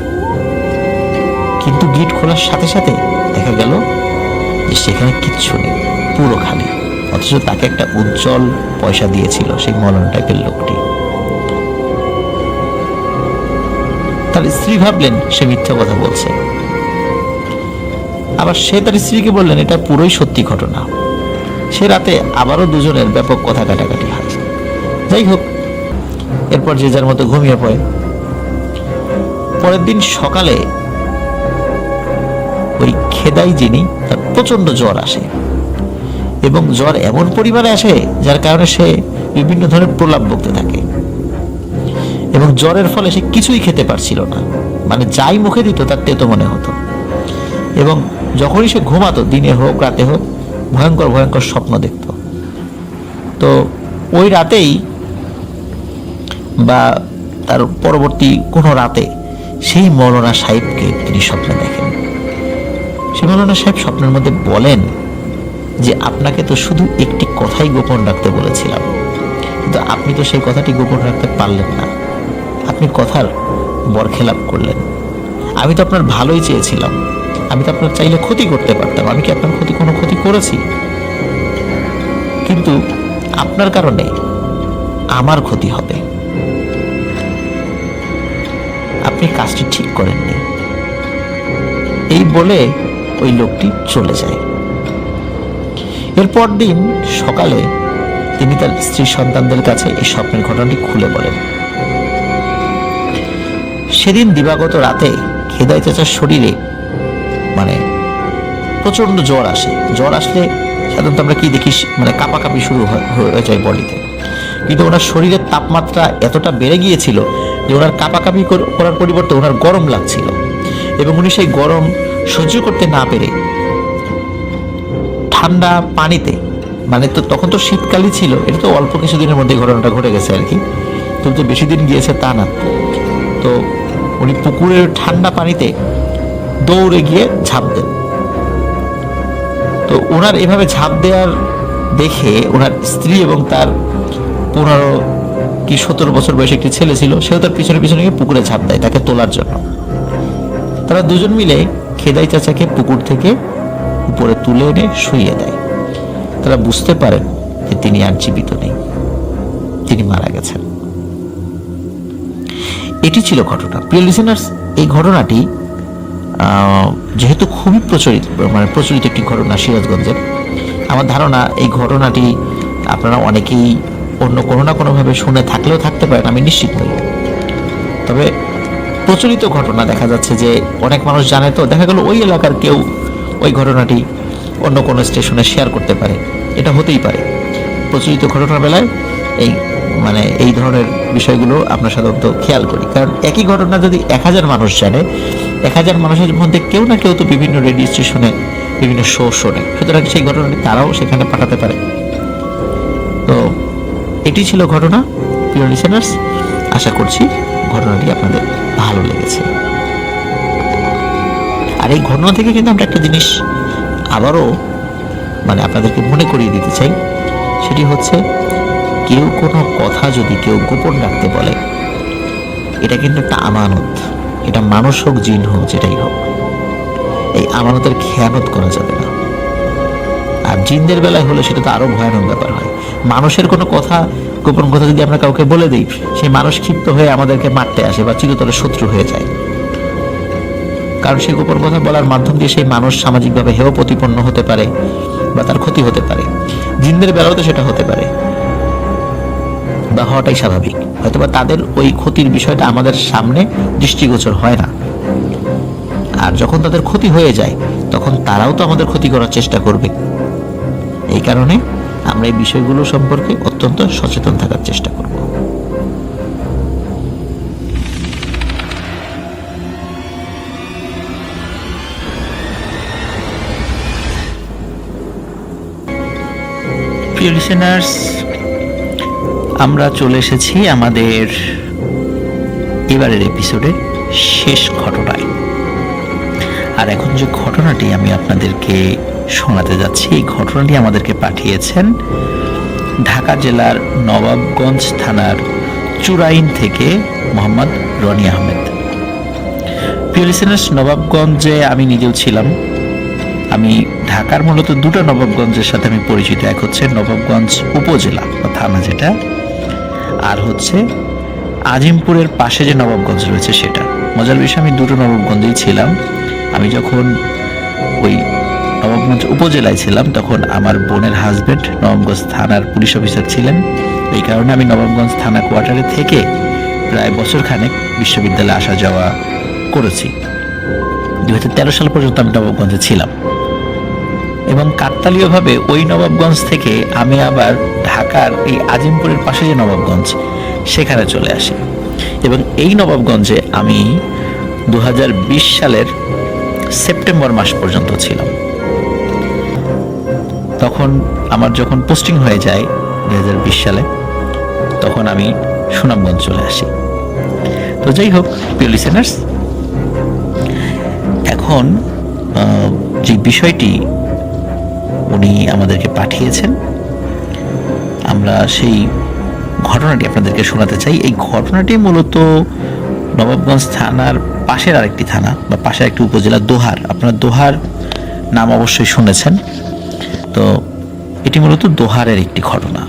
কিন্তু গেট খোলার সাথে সাথে দেখা গেল যে সেখানে কিচ্ছু নেই, পুরো খালি। অথচ তাকে একটা উজ্জ্বল পয়সা দিয়েছিল সেই মলন টাইপের লোকটি। তার স্ত্রী ভাবলেন সে মিথ্যা কথা বলছে, আবার সে তার স্ত্রীকে বললেন এটা পুরোই সত্যি ঘটনা। সে রাতে আবারও দুজনের ব্যাপক কথা কাটাকাটি হয়। যাই হোক, এরপর যে যার মতো ঘুমিয়ে পড়ে। পরের দিন সকালে ওই খেদাই যিনি, তার প্রচন্ড জ্বর আসে, এবং জ্বর এমন পরিমাণে আসে যার কারণে সে বিভিন্ন ধরনের প্রলাপ বকতে থাকে, এবং জ্বরের ফলে সে কিছুই খেতে পারছিল না, মানে যাই মুখে দিত তার তেতো মনে হতো। এবং যখনই সে ঘুমাতো, দিনে হোক রাতে হোক, ভয়ঙ্কর ভয়ঙ্কর স্বপ্ন দেখত। তো ওই রাতেই বা তার পরবর্তী কোনো রাতে সেই মৌলানা সাহেবকে তিনি স্বপ্নে দেখেন। সেই মৌলানা সাহেব স্বপ্নের মধ্যে বলেন যে আপনাকে তো শুধু একটি কথাই গোপন রাখতে বলেছিলাম, কিন্তু আপনি তো সেই কথাটি গোপন রাখতে পারলেন না, আপনি কথার বরখেলাপ করলেন। আমি তো আপনার ভালোই চেয়েছিলাম, আমি তো আপনার চাইলে ক্ষতি করতে পারতাম, আমি কি আপনার কোনো ক্ষতি করেছি? কিন্তু আপনার কারণে আমার ক্ষতি হবে, আপনি কাজটি ঠিক করেননি। এই বলে ওই লোকটি চলে যায়। এরপর দিন সকালে তিনি তার স্ত্রী সন্তানদের কাছে এই স্বপ্নের ঘটনাটি খুলে বলেন। সেদিন দিবাগত রাতে খেদাই চাচার শরীরে মানে প্রচন্ড জ্বর আসে। জ্বর আসলে সাধারণত আমরা কি দেখি, মানে কাঁপাকাঁপি শুরু হয়ে যায় বডিতে, কিন্তু ওনার শরীরের তাপমাত্রা এতটা বেড়ে গিয়েছিল যে ওনার কাঁপাকাঁপি করার পরিবর্তে ওনার গরম লাগছিল, এবং উনি সেই গরম সহ্য করতে না পেরে ঠান্ডা পানিতে, মানে তো তখন তো শীতকালই ছিল, এটা তো অল্প কিছুদিনের মধ্যে ঘটনাটা ঘটে গেছে আর কি, তো বেশি দিন গিয়েছে তা না। তো উনি পুকুরের ঠান্ডা পানিতে দৌড়ে গিয়ে ঝাঁপ দেন। তো ওনার এভাবে ঝাঁপ দেওয়ার দেখে ওনার স্ত্রী এবং তার 15 কি 17 বছর বয়সে একটি ছেলে ছিল, সেও তার পিছনে পিছনে গিয়ে পুকুরে ঝাঁপ দেয় তাকে তোলার জন্য। তারা দুজন মিলে খেদাই চাচাকে পুকুর থেকে উপরে তুলে এনে শুইয়ে দেয়। তারা বুঝতে পারেন যে তিনি আর জীবিত নেই, তিনি মারা গেছেন। এটি ছিল ঘটনা। প্রিয় লিসেনার্স, এই ঘটনাটি যেহেতু খুবই প্রচলিত একটি ঘটনা সিরাজগঞ্জের, আমার ধারণা এই ঘটনাটি আপনারা অনেকেই অন্য কোনো না কোনোভাবে শুনে থাকলেও থাকতে পারেন, আমি নিশ্চিত নই। তবে প্রচলিত ঘটনা দেখা যাচ্ছে যে অনেক মানুষ জানে, তো দেখা গেল ওই এলাকার কেউ ওই ঘটনাটি অন্য কোনো স্টেশনে শেয়ার করতে পারে, এটা হতেই পারে। প্রচলিত ঘটনার বেলায় এই ধরনের বিষয়গুলো আমরা সাধারণত খেয়াল করি, কারণ একই ঘটনা যদি 1000 মানুষ জানে, 1000 মানুষের মধ্যে কেউ না কেউ তো বিভিন্ন রেডিও স্টেশনে বিভিন্ন শো শোনে, সুতরাং সেই ঘটনাটি তারাও সেখানে পাঠাতে পারে। তো এটি ছিল ঘটনা। প্রিয় লিসেনার্স, আশা করছি ঘটনাটি আপনাদের ভালো লেগেছে। আর এই ঘটনা থেকে কিন্তু আমরা একটা জিনিস আবারও আপনাদেরকে মনে করিয়ে দিতে চাই, সেটি হচ্ছে কেউ কোনো কথা যদি কেউ গোপন রাখতে বলে, এটা কিন্তু একটা আমানত। এটা মানুষ হোক, জিন হোক, যেটাই হোক, এই আমানতের খেয়ানত করা যাবে না। আর জিনদের বেলায় হলে সেটা তো আরো ভয়ানক ব্যাপার হয়। মানুষের কোনো কথা, গোপন কথা যদি আমরা কাউকে বলে দিই, সেই মানুষ ক্ষিপ্ত হয়ে আমাদেরকে মারতে আসে বা চিরতরে শত্রু হয়ে যায়, কারণ সেই গোপন কথা বলার মাধ্যম দিয়ে সেই মানুষ সামাজিকভাবে হেয় প্রতিপন্ন হতে পারে বা তার ক্ষতি হতে পারে। জিনদের বেলাও তো সেটা হতে পারে বা হওয়াটাই স্বাভাবিক। হয়তোবা তাদের ওই ক্ষতির বিষয়টা আমাদের সামনে দৃষ্টিগোচর হয় না, আর যখন তাদের ক্ষতি হয়ে যায় তখন তারাও তো আমাদের ক্ষতি করার চেষ্টা করবে। এই কারণে আমরা এই বিষয়গুলো সম্পর্কে অত্যন্ত সচেতন থাকার চেষ্টা করব। প্রিয় লিসেনার্স, আমরা চলে এসেছি আমাদের এবারের এপিসোডের শেষ ঘটনায়। আর এখন যে ঘটনাটি আমি আপনাদেরকে শোনাতে যাচ্ছি, এই ঘটনাটি আমাদেরকে পাঠিয়েছেন ঢাকা জেলার নবাবগঞ্জ থানার চুরাইন থেকে মোহাম্মদ রনি আহমেদ। প্রিয় লিসেনার্স, নবাবগঞ্জে আমি নিজেও ছিলাম। আমি ঢাকার মূলত দুটো নবাবগঞ্জের সাথে আমি পরিচিত। এক হচ্ছে নবাবগঞ্জ উপজেলা বা থানা যেটা, আর হচ্ছে আজিমপুরের পাশে যে নবাবগঞ্জ রয়েছে সেটা। মজার বিষয়, আমি দুটো নবাবগঞ্জেই ছিলাম। আমি যখন ওই নবাবগঞ্জ উপজেলায় ছিলাম তখন আমার বোনের হাজবেন্ড নবাবগঞ্জ থানার পুলিশ অফিসার ছিলেন। এই কারণে আমি নবাবগঞ্জ থানা কোয়ার্টারে থেকে প্রায় বছরখানেক বিশ্ববিদ্যালয়ে আসা যাওয়া করেছি। 2013 সাল পর্যন্ত আমি নবাবগঞ্জে ছিলাম এবং কাকতালীয়ভাবে ওই নবাবগঞ্জ থেকে আমি আবার ঢাকার এই আজিমপুরের পাশে যে নবাবগঞ্জ সেখানে চলে আসি এবং এই নবাবগঞ্জে আমি 2020 সালের সেপ্টেম্বর মাস পর্যন্ত ছিলাম। তখন আমার যখন পোস্টিং হয়ে যায় 2020 সালে, তখন আমি সুনামগঞ্জ চলে আসি। তো যাই হোক প্রিয় লিসেনার্স, এখন যে বিষয়টি উনি আমাদেরকে পাঠিয়েছেন, আমরা সেই ঘটনাটি আপনাদেরকে শোনাতে চাই। এই ঘটনাটি মূলত নবাবগঞ্জ থানার পাশের আরেকটি থানা বা পাশের একটি উপজেলা দোহার। আপনারা দোহার নাম অবশ্যই শুনেছেন। তো এটি মূলত দোহারের একটি ঘটনা।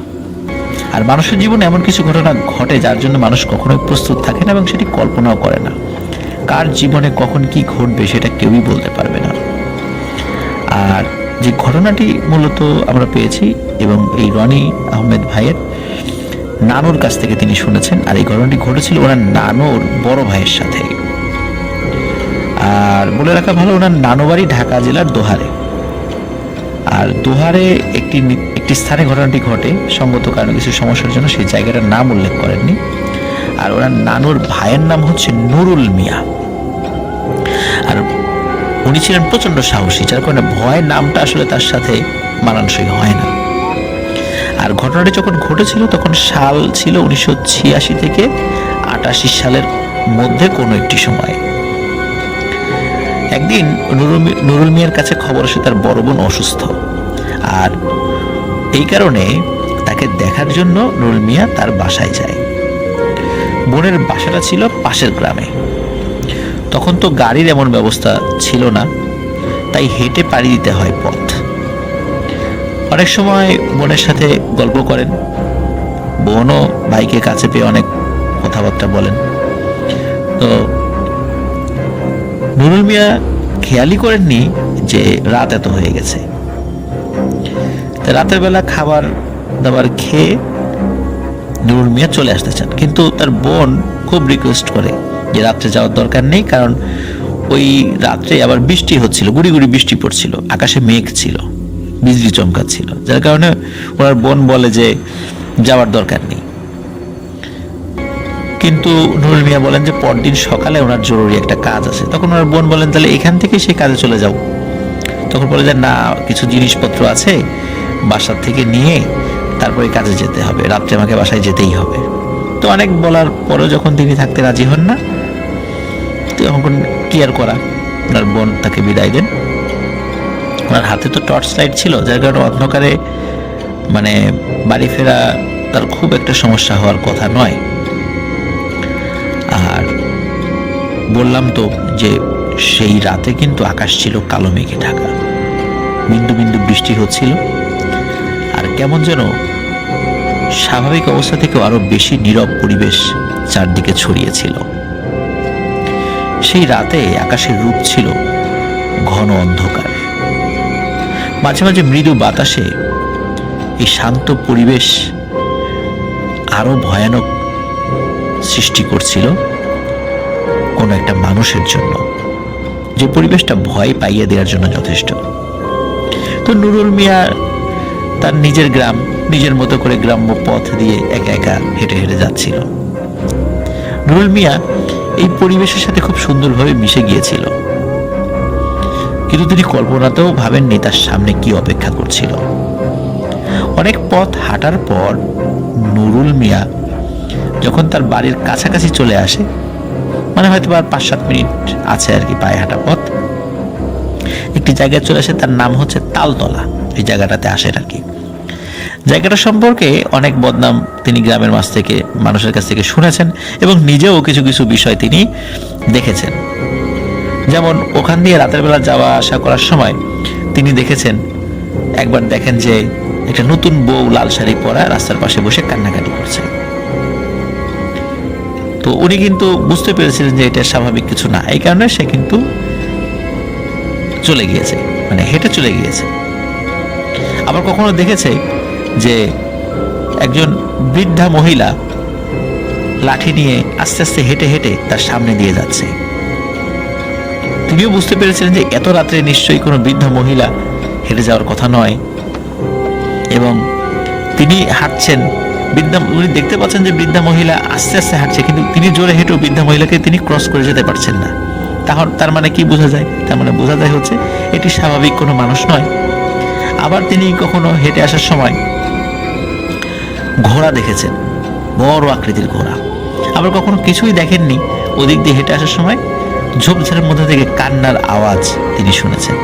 আর মানুষের জীবনে এমন কিছু ঘটনা ঘটে যার জন্য মানুষ কখনোই প্রস্তুত থাকে না এবং সেটি কল্পনাও করে না। কার জীবনে কখন কি ঘটবে সেটা কেউই বলতে পারবে না। আর যে ঘটনাটি মূলত আমরা পেয়েছি এবং এই রনি আহমেদ ভাইয়ের নানুর কাছ থেকে তিনি শুনেছেন, আর এই ঘটনাটি ঘটেছিল ওনার নানুর বড় ভাইয়ের সাথে। আর বলে রাখা ভালো, ওনার নানু বাড়ি ঢাকা জেলার দোহারে। আর দোহারে একটি স্থানে ঘটনাটি ঘটে, সঙ্গত কারণে কিছু সমস্যার জন্য সেই জায়গাটার নাম উল্লেখ করেননি। আর ওনার নানুর ভাইয়ের নাম হচ্ছে নুরুল মিয়া। আর উনি ছিলেন প্রচন্ড সাহসী, যার কারণে ভয় নামটা আসলে তার সাথে মানানসই হয় না। আর ঘটনাটি যখন ঘটেছিল তখন সাল ছিল 1986 থেকে 88 সালের মধ্যে কোনো একটি সময়। একদিন নুরুল মিয়ার কাছে খবর আসে তার বড় বোন অসুস্থ, আর এই কারণে তাকে দেখার জন্য নুরুল মিয়া তার বাসায় যায়। বোনের বাসাটা ছিল পাশের গ্রামে। তখন তো গাড়ির এমন ব্যবস্থা ছিল না, তাই হেঁটে পাড়ি দিতে হয় পথ। অনেক সময় বোনের সাথে গল্প করেন, বোনও ভাইকে কাছে পেয়ে অনেক কথাবার্তা বলেন। তো নুরুল মিয়া খেয়ালই করেননি যে রাত এত হয়ে গেছে। রাতের বেলা খাবার দাবার খেয়ে নুরুল মিয়া চলে আসতে চান, কিন্তু তার বোন খুব রিকোয়েস্ট করে যে রাত্রে যাওয়ার দরকার নেই, কারণ ওই রাত্রে আবার বৃষ্টি হচ্ছিল, গুড়ি গুড়ি বৃষ্টি পড়ছিল, আকাশে মেঘ ছিল, বিজলি চমকাচ্ছিল, যার কারণে ওনার বোন বলে যে যাওয়ার দরকার নেই। কিন্তু নুরুল মিয়া বলেন যে পরদিন সকালে ওনার জরুরি একটা কাজ আছে। তখন ওনার বোন বলেন তাহলে এখান থেকে সেই কাজে চলে যাও। তখন বলে যে না, কিছু জিনিসপত্র আছে বাসার থেকে নিয়ে তারপরে কাজে যেতে হবে, রাত্রে আমাকে বাসায় যেতেই হবে। তো অনেক বলার পরেও যখন তিনি থাকতে রাজি হন না, তখন কি আর করা, ওনার বোন তাকে বিদায় দেন। ওনার হাতে তো টর্চ লাইট ছিল, যার কারণে অন্ধকারে মানে বাড়ি ফেরা তার খুব একটা সমস্যা হওয়ার কথা নয়। আর বললাম তো যে সেই রাতে কিন্তু আকাশ ছিল কালো মেঘে ঢাকা, বিন্দু বিন্দু বৃষ্টি হচ্ছিল, আর কেমন যেন স্বাভাবিক অবস্থা থেকে আরো বেশি নীরব পরিবেশ চারদিকে ছড়িয়েছিল। সেই রাতে আকাশের রূপ ছিল ঘন অন্ধকার, মাঝে মাঝে মৃদু বাতাসে এই শান্ত পরিবেশ আরো ভয়ানক সৃষ্টি করছিল কোনো একটা মানুষের জন্য, যে পরিবেশটা ভয় পাইয়ে দেওয়ার জন্য যথেষ্ট। তো নুরুল মিয়া তার নিজের গ্রাম, নিজের মতো করে গ্রাম্য পথ দিয়ে একা একা হেঁটে হেঁটে যাচ্ছিল। নুরুল মিয়া এই পরিবেশের সাথে খুব সুন্দরভাবে মিশে গিয়েছিল, কিন্তু তিনি কল্পনাতেও ভাবেননি তার সামনে কি অপেক্ষা করছিল। অনেক পথ হাঁটার পর নুরুল মিয়া যখন তার বাড়ির কাছাকাছি চলে আসে, মানে হয়তো আর 5-7 মিনিট আছে আর কি পায়ে হাঁটা পথ, একটি জায়গায় চলে আসে, তার নাম হচ্ছে তালতলা। এই জায়গাটাতে আসেন আর কি। জায়গাটা সম্পর্কে অনেক বদনাম তিনি গ্রামের মাঝ থেকে মানুষের কাছ থেকে শুনেছেন এবং নিজেও কিছু কিছু বিষয় তিনি দেখেছেন। যেমন ওখান দিয়ে রাতের বেলা যাওয়া আসা করার সময় তিনি দেখেছেন, একবার দেখেন যে একটা নতুন বউ লাল শাড়ি পরা রাস্তার পাশে বসে কান্নাকাটি করছে। তো উনি কিন্তু বুঝতে পেরেছিলেন যে এটা স্বাভাবিক কিছু না, এই কারণে সে কিন্তু চলে গিয়েছে, মানে হেঁটে চলে গিয়েছে। আবার কখনো দেখেছে যে একজন বৃদ্ধা মহিলা লাঠি নিয়ে আস্তে আস্তে হেঁটে হেঁটে তার সামনে দিয়ে যাচ্ছে। তিনিও বুঝতে পেরেছিলেন যে এত রাত্রে নিশ্চয়ই কোনো বৃদ্ধা মহিলা হেঁটে যাওয়ার কথা নয়, এবং তিনি হাঁটছেন। উনি দেখতে পাচ্ছেন যে বৃদ্ধা মহিলা আস্তে আস্তে হাঁটছে, কিন্তু তিনি জোরে হেঁটেও বৃদ্ধা মহিলাকে তিনি ক্রস করে যেতে পারছেন না। তার মানে কি বোঝা যায়? তার মানে বোঝা যায় হচ্ছে এটি স্বাভাবিক কোনো মানুষ নয়। আবার তিনি কখনো হেঁটে আসার সময় ঘোড়া দেখেছেন, বড় আকৃতির ঘোড়া। আবার কখনো কিছুই দেখেননি, ওদিক দিয়ে হেঁটে আসার সময় ঝোপঝাড়ের মধ্যে থেকে কান্নার আওয়াজ তিনি শুনেছেন।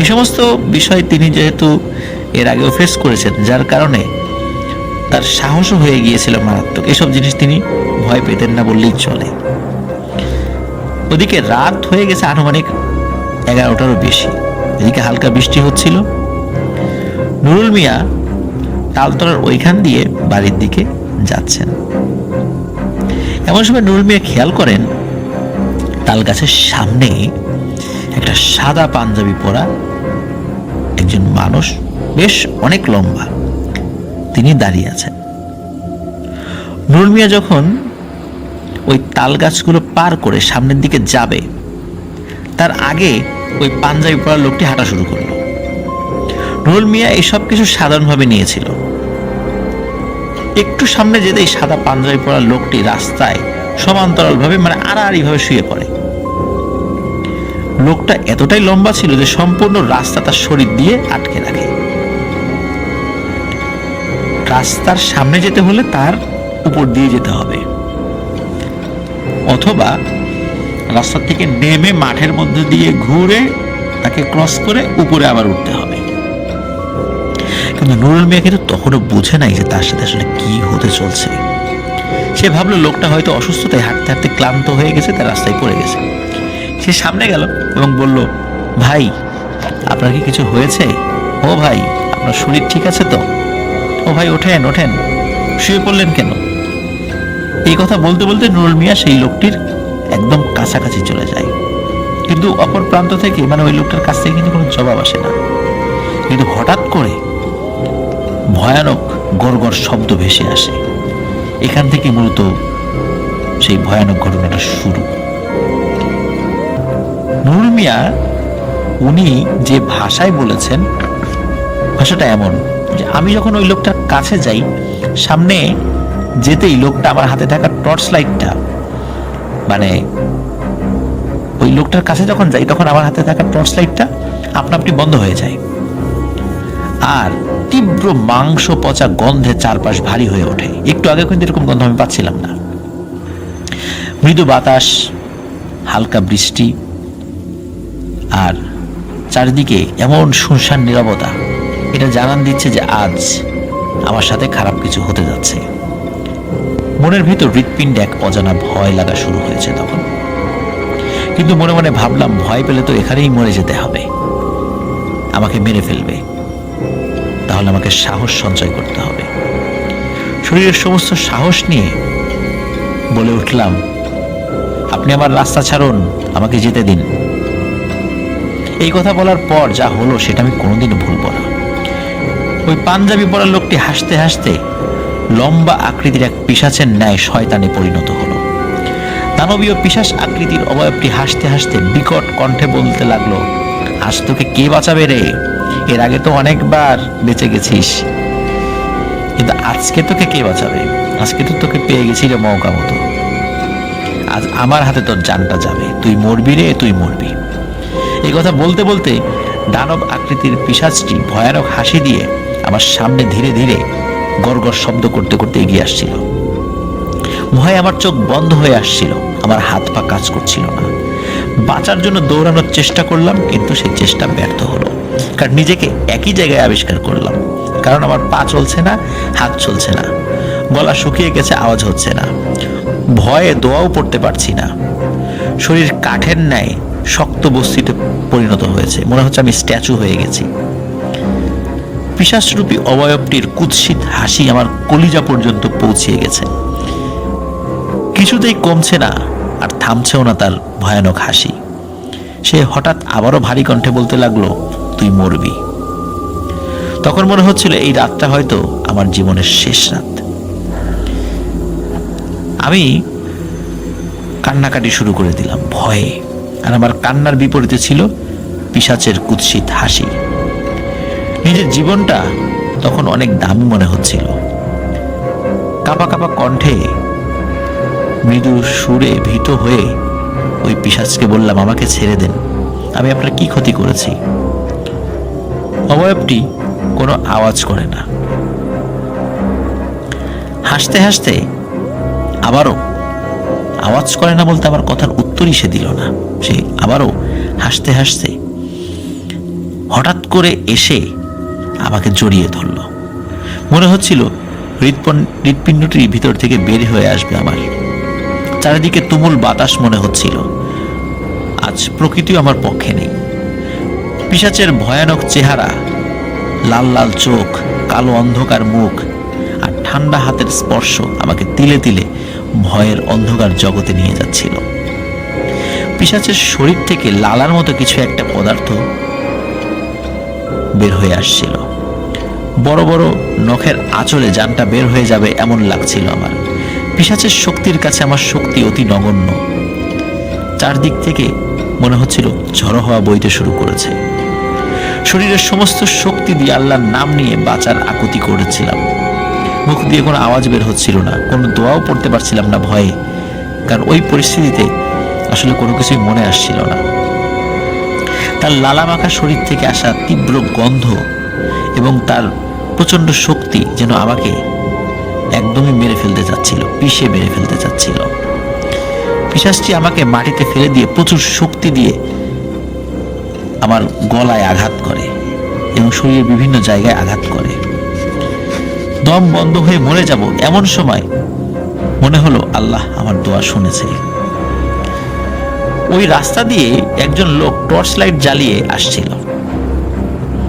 এই সমস্ত বিষয় তিনি যেহেতু এর আগেও ফেস করেছেন, যার কারণে তার সাহসও হয়ে গিয়েছিল মারাত্মক। এসব জিনিস তিনি ভয় পেতেন না বললেই চলে। ওদিকে রাত হয়ে গেছে আনুমানিক 11টারও বেশি। এদিকে হালকা বৃষ্টি হচ্ছিল। নুরুল মিয়া তালতলার ওইখান দিয়ে বাড়ির দিকে যাচ্ছেন। এমন সময় নুরুল মিয়া খেয়াল করেন তাল গাছের সামনে একটা সাদা পাঞ্জাবি পরা একজন মানুষ, বেশ অনেক লম্বা, তিনি দাঁড়িয়ে আছেন। নুরুল মিয়া যখন ওই তাল গাছগুলো পার করে সামনের দিকে যাবে, তার আগে ওই পাঞ্জাবি পরা লোকটি হাঁটা শুরু করলো। নুরুল মিয়া এইসব কিছু সাধারণভাবে নিয়েছিল। একটু সামনে যেতেই সাদা পাঞ্জাবি পরা লোকটি রাস্তায় সমান্তরালভাবে, মানে আড়াআড়িভাবে শুয়ে পড়ে। লোকটা এতটাই লম্বা ছিল যে সম্পূর্ণ রাস্তা তার শরীর দিয়ে আটকে রাখে। রাস্তার সামনে যেতে হলে তার উপর দিয়ে যেতে হবে, অথবা রাস্তা থেকে নেমে মাঠের মধ্যে দিয়ে ঘুরে তাকে ক্রস করে উপরে আবার উঠতে হবে। কিন্তু নুরুল মিয়া কিন্তু তখনও বুঝে নাই যে তার সাথে আসলে কি হতে চলছে। সে ভাবলো লোকটা হয়তো অসুস্থতায় হাঁটতে হাঁটতে ক্লান্ত হয়ে গেছে, তার রাস্তায় পড়ে গেছে। সে সামনে গেল এবং বলল, ভাই আপনার কি কিছু হয়েছে? ও ভাই, আপনার শরীর ঠিক আছে তো? ও ভাই ওঠেন ওঠেন, শুয়ে পড়লেন কেন? এই কথা বলতে বলতে নুরুল মিয়া সেই লোকটির একদম কাছাকাছি চলে যায়, কিন্তু অপর প্রান্ত থেকে, মানে ওই লোকটার কাছ থেকে কিন্তু কোনো জবাব আসে না। কিন্তু হঠাৎ করে ভয়ানক গড়গড় শব্দ ভেসে আসে। এখান থেকে মূলত সেই ভয়ানক ঘটনাটা শুরু। নুরুল মিয়া উনি যে ভাষায় বলেছেন, ভাষাটা এমন যে আমি যখন ওই লোকটার কাছে যাই, সামনে যেতেই লোকটা আমার হাতে থাকা টর্চ লাইটটা, মানে ওই লোকটার কাছে যখন যাই তখন আমার হাতে থাকা টর্চ লাইটটা আপনা আপনি বন্ধ হয়ে যায়, আর তীব্র মাংস পচা গন্ধে চারপাশ ভারী হয়ে ওঠে। একটু আগে কিন্তু এরকম গন্ধ আমি পাচ্ছিলাম না। মৃদু বাতাস, হালকা বৃষ্টি, আর চারিদিকে এমন শুনশান নীরবতা, এটা জানান দিচ্ছে যে আজ আমার সাথে খারাপ কিছু হতে যাচ্ছে। মনের ভিতর হৃৎপিণ্ডে এক অজানা ভয় লাগা শুরু হয়েছে তখন। কিন্তু মনে মনে ভাবলাম, ভয় পেলে তো এখানেই মরে যেতে হবে, আমাকে মেরে ফেলবে, তাহলে আমাকে সাহস সঞ্চয় করতে হবে। শরীরের সমস্ত সাহস নিয়ে বলে উঠলাম, আপনি আমার রাস্তা ছাড়ুন, আমাকে যেতে দিন। এই কথা বলার পর যা হলো সেটা আমি কোনোদিনও ভুলব না। ওই পাঞ্জাবি পরা লোকটি হাসতে হাসতে লম্বা আকৃতির এক পিশাচের ন্যায় শয়তানে পরিণত হলো। দানবীয় পিশাচ আকৃতির অবয়বটি হাসতে হাসতে বিকট কণ্ঠে বলতে লাগলো, আজ তোকে কে বাঁচাবে রে? এর আগে তো অনেকবার বেঁচে গেছিস, কিন্তু আজকে তোকে কে বাঁচাবে? আজকে তো তোকে পেয়ে গেছি রে মৌকা মতো। আজ আমার হাতে তোর জানটা যাবে, তুই মরবি রে, তুই মরবি। এই কথা বলতে বলতে দানব আকৃতির পিশাচটি ভয়ানক হাসি দিয়ে আমার সামনে ধীরে ধীরে গড়গড় শব্দ করতে করতে এগিয়ে আসছিল। ভয়ে আমার চোখ বন্ধ হয়ে আসছিল, আমার হাত পা কাজ করছিল না। বাঁচার জন্য দৌড়ানোর চেষ্টা করলাম, কিন্তু সেই চেষ্টা ব্যর্থ হলো, কারণ নিজেকে একই জায়গায় আবিষ্কার করলাম কারণ আমার পা চলছে না, হাত চলছে না, গলা শুকিয়ে গেছে, আওয়াজ হচ্ছে না, ভয়ে দোয়াও পড়তে পারছি না। শরীর কাঠের ন্যায় শক্ত বস্তুতে পরিণত হয়েছে, মনে হচ্ছে আমি স্ট্যাচু হয়ে গেছি। পিশাচরূপী অবয়বটির কুৎসিত হাসি আমার কলিজা পর্যন্ত পৌঁছিয়ে গেছে। কিছুতেই কমছে না আর থামছেও না তার ভয়ানক হাসি। সে হঠাৎ আবারও ভারী কণ্ঠে বলতে লাগলো, তুই মরবি। তখন মনে হচ্ছিল এই রাতটা হয়তো আমার জীবনের শেষ রাত। আমি কান্নাকাটি শুরু করে দিলাম ভয়ে, আর আমার কান্নার বিপরীতে ছিল পিশাচের কুৎসিত হাসি। নিজের জীবনটা তখন অনেক দামি মনে হচ্ছিল। কাঁপা কাঁপা কণ্ঠে মৃদু সুরে ভীত হয়ে ওই পিশাচকে বললাম, আমাকে ছেড়ে দেন, আমি আপনার কি ক্ষতি করেছি? অবয়বটি কোনো আওয়াজ করে না। হাসতে হাসতে আবারও, আওয়াজ করে না বলতে আমার কথার উত্তরই সে দিল না। সে আবারও হাসতে হাসতে হঠাৎ করে এসে আমাকে জড়িয়ে ধরল। মনে হচ্ছিল হৃৎপিণ্ডটির ভিতর থেকে বের হয়ে আসবে আমার। চারিদিকে তুমুল বাতাস মনে হচ্ছিল। আজ প্রকৃতিও আমার পক্ষে নেই। পিশাচের ভয়ানক চেহারা, লাল লাল চোখ, কালো অন্ধকার মুখ আর ঠান্ডা হাতের স্পর্শ আমাকে তিলে তিলে ভয়ের অন্ধকার জগতে নিয়ে যাচ্ছিল। পিশাচের শরীর থেকে লালার মতো কিছু একটা পদার্থ বের হয়ে আসছিল। বড় বড় নখের আঁচলে জানটা বের হয়ে যাবে এমন লাগছিল আমার। পিশাচের শক্তির কাছে আমার শক্তি অতি নগণ্য। চারদিক থেকে মনে হচ্ছিল ঝড়ো হওয়া বইতে শুরু করেছে। শরীরের সমস্ত শক্তি দিয়ে আল্লাহর নাম নিয়ে বাঁচার আকুতি করেছিলাম। মুখ দিয়ে কোনো আওয়াজ বের হচ্ছিল না, কোনো দোয়াও পড়তে পারছিলাম না ভয়ে, কারণ ওই পরিস্থিতিতে আসলে কোনো কিছুই মনে আসছিল না। তার লালামাখা শরীর থেকে আসা তীব্র গন্ধ এবং তার প্রচন্ড শক্তি যেন আমাকে একদমই মেরে ফেলতে চাচ্ছিল, পিষে মেরে ফেলতে চাচ্ছিল। পিশাচটি আমাকে মাটিতে ফেলে দিয়ে প্রচুর শক্তি দিয়ে আমার গলায় আঘাত করে এবং শরীরের বিভিন্ন জায়গায় আঘাত করে। দম বন্ধ হয়ে মরে যাব এমন সময় মনে হলো আল্লাহ আমার দোয়া শুনেছে। ওই রাস্তা দিয়ে একজন লোক টর্চ লাইট জ্বালিয়ে আসছিল।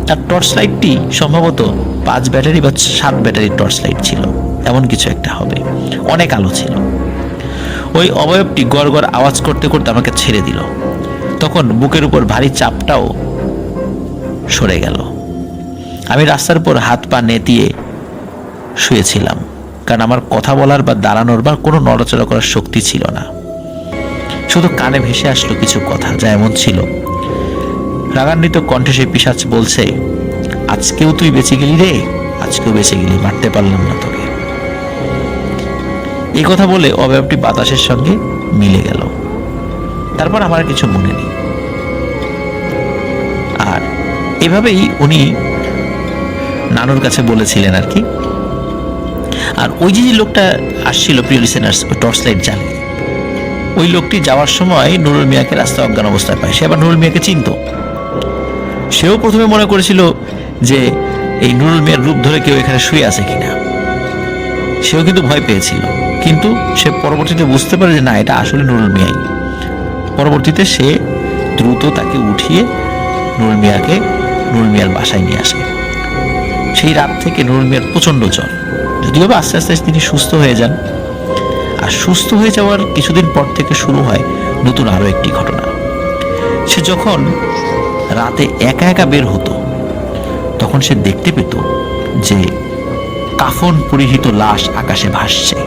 তার টর্চ লাইটটি সম্ভবত 5 ব্যাটারি বা 7 ব্যাটারির টর্চ লাইট ছিল, এমন কিছু একটা হবে। অনেক আলো ছিল। ওই অবয়বটি গড় গড় আওয়াজ করতে করতে আমাকে ছেড়ে দিল। তখন বুকের উপর ভারী চাপটাও সরে গেল। আমি রাস্তার উপর হাত পা নেতিয়ে শুয়েছিলাম, কারণ আমার কথা বলার বা দাঁড়ানোর বা কোনো নড়াচড়া করার শক্তি ছিল না। শুধু কানে ভেসে আসলো কিছু কথা, যা এমন ছিল, রাগান্বিত কণ্ঠে সেই পিশাচ বলছে, আজকেও তুই বেঁচে গেলি রে, আজকেও বেঁচে গেলি, মারতে পারলাম না তোকে। এই কথা বলে অবয়বটি বাতাসের সঙ্গে মিলে গেল। তারপর আমার কিছু মনে নেই। আর এভাবেই উনি নানুর কাছে বলেছিলেন আর কি। আর ওই যে লোকটা আসছিল, প্রিয় লিসেনার্স, টর্চ লাইট জ্বালিয়ে, ওই লোকটি যাওয়ার সময় নুরুল মিয়াকে রাস্তা অজ্ঞান অবস্থায় পায়। সে আবার নুরুল মিয়াকে চিনত। সেও প্রথমে মনে করেছিল যে এই নুরুল মিয়ার রূপ ধরে কেউ এখানে শুয়ে আছে কিনা। সেও কিন্তু ভয় পেয়েছিল, কিন্তু সে পরবর্তীতে বুঝতে পারে যে না, এটা আসলে নুরুল মিয়াই। পরবর্তীতে সে দ্রুত তাকে উঠিয়ে নুরুল মিয়ার বাসায় নিয়ে আসে। সেই রাত থেকে নুরুল মিয়ার প্রচন্ড জ্বর, যদিও বা আস্তে আস্তে তিনি সুস্থ হয়ে যান। আর সুস্থ হয়ে যাওয়ার কিছুদিন পর থেকে শুরু হয় নতুন আরো একটি ঘটনা। সে যখন রাতে একা একা বের হতো, তখন সে দেখতে পেত যে কাফন পরিহিত লাশ আকাশে ভাসছে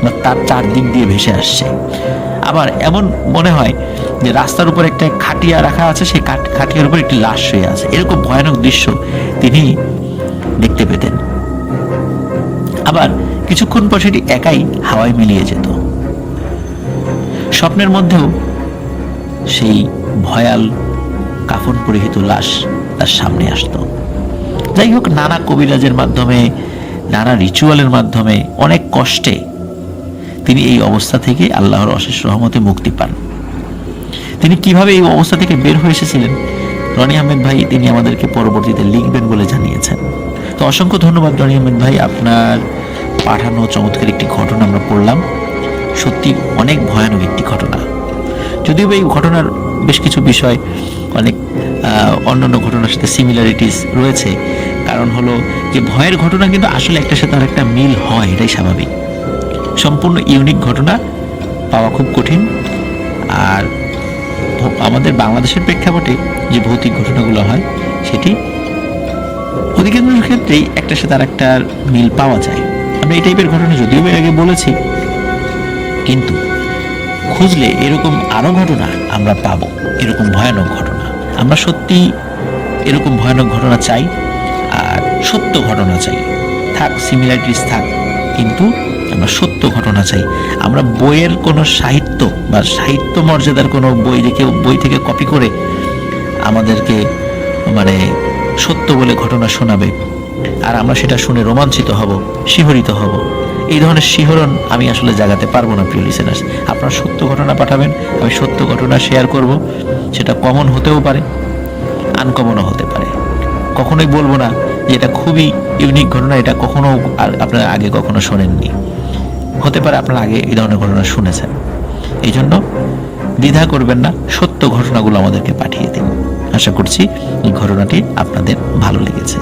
বা তার চারদিক দিয়ে ভেসে আসছে। আবার এমন মনে হয় যে রাস্তার উপর একটা খাটিয়া রাখা আছে, সেই খাটিয়ার উপর একটি লাশ শুয়ে আছে। এরকম ভয়ানক দৃশ্য তিনি দেখতে পেতেন। আবার কিছুক্ষণ পর সেটি একাই হাওয়ায় মিলিয়ে যেত। স্বপ্নের মধ্যেও সেই ভয়াল কাফন পরিহিত লাশ তার সামনে আসতো। যাই হোক, নানা কবিরাজের মাধ্যমে, নানা রিচুয়ালের মাধ্যমে, অনেক কষ্টে তিনি এই অবস্থা থেকে আল্লাহর অশেষ রহমতে মুক্তি পান। তিনি কিভাবে এই অবস্থা থেকে বের হয়ে এসেছিলেন, রনি আহমেদ ভাই তিনি আমাদেরকে পরবর্তীতে লিখবেন বলে জানিয়েছেন। তো অসংখ্য ধন্যবাদ রনি আহমেদ ভাই, আপনার পাঠানো চমৎকার একটি ঘটনা আমরা পড়লাম। সত্যি অনেক ভয়ানক একটি ঘটনা, যদিও এই ঘটনার বেশ কিছু বিষয় অনেক অন্যান্য ঘটনার সাথে সিমিলারিটিস রয়েছে। কারণ হলো যে ভয়ের ঘটনা কিন্তু আসলে একটার সাথে আরেকটা মিল হয়, এটাই স্বাভাবিক। সম্পূর্ণ ইউনিক ঘটনা পাওয়া খুব কঠিন। আর আমাদের বাংলাদেশের প্রেক্ষাপটে যে ভৌতিক ঘটনাগুলো হয় সেটি অধিকাংশ ক্ষেত্রেই একটার সাথে আরেকটার মিল পাওয়া যায়। আমরা এই টাইপের ঘটনা যদিও এর আগে বলেছি, কিন্তু খুঁজলে এরকম আরও ঘটনা আমরা পাবো, এরকম ভয়ানক ঘটনা। আমরা সত্যি এরকম ভয়ানক ঘটনা চাই, আর সত্য ঘটনা চাই। থাক সিমিলারিটিস থাক, কিন্তু আমরা সত্য ঘটনা চাই। আমরা বইয়ের কোনো সাহিত্য বা সাহিত্য মর্যাদার কোনো বই থেকে কপি করে আমাদেরকে মানে সত্য বলে ঘটনা শোনাবে, আর আমরা সেটা শুনে রোমাঞ্চিত হব, শিহরিত হব। এই ধরনের শিহরণ আমি আসলে জাগাতে পারবো না প্রিয় লিসেনার্স। আপনারা সত্য ঘটনা পাঠাবেন, আমি সত্য ঘটনা শেয়ার করব। সেটা কমন হতেও পারে, আনকমনও হতে পারে। কখনোই বলবো না যে এটা খুবই ইউনিক ঘটনা, এটা কখনো আপনারা আগে কখনো শোনেননি। হতে পারে আপনারা আগে এই ধরনের ঘটনা শুনেছেন। এই জন্য দ্বিধা করবেন না, সত্য ঘটনাগুলো আমাদেরকে পাঠিয়ে দিন। আশা করছি এই ঘটনাটি আপনাদের ভালো লেগেছে।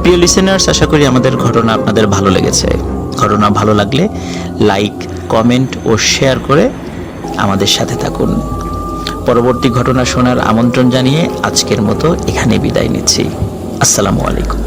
প্রিয় লিসেনার্স, আশা করি আমাদের ঘটনা আপনাদের ভালো লেগেছে। ঘটনা ভালো লাগলে লাইক, কমেন্ট ও শেয়ার করে আমাদের সাথে থাকুন। পরবর্তী ঘটনা শোনার আমন্ত্রণ জানিয়ে আজকের মতো এখানে বিদায় নিচ্ছি। আসসালামু আলাইকুম।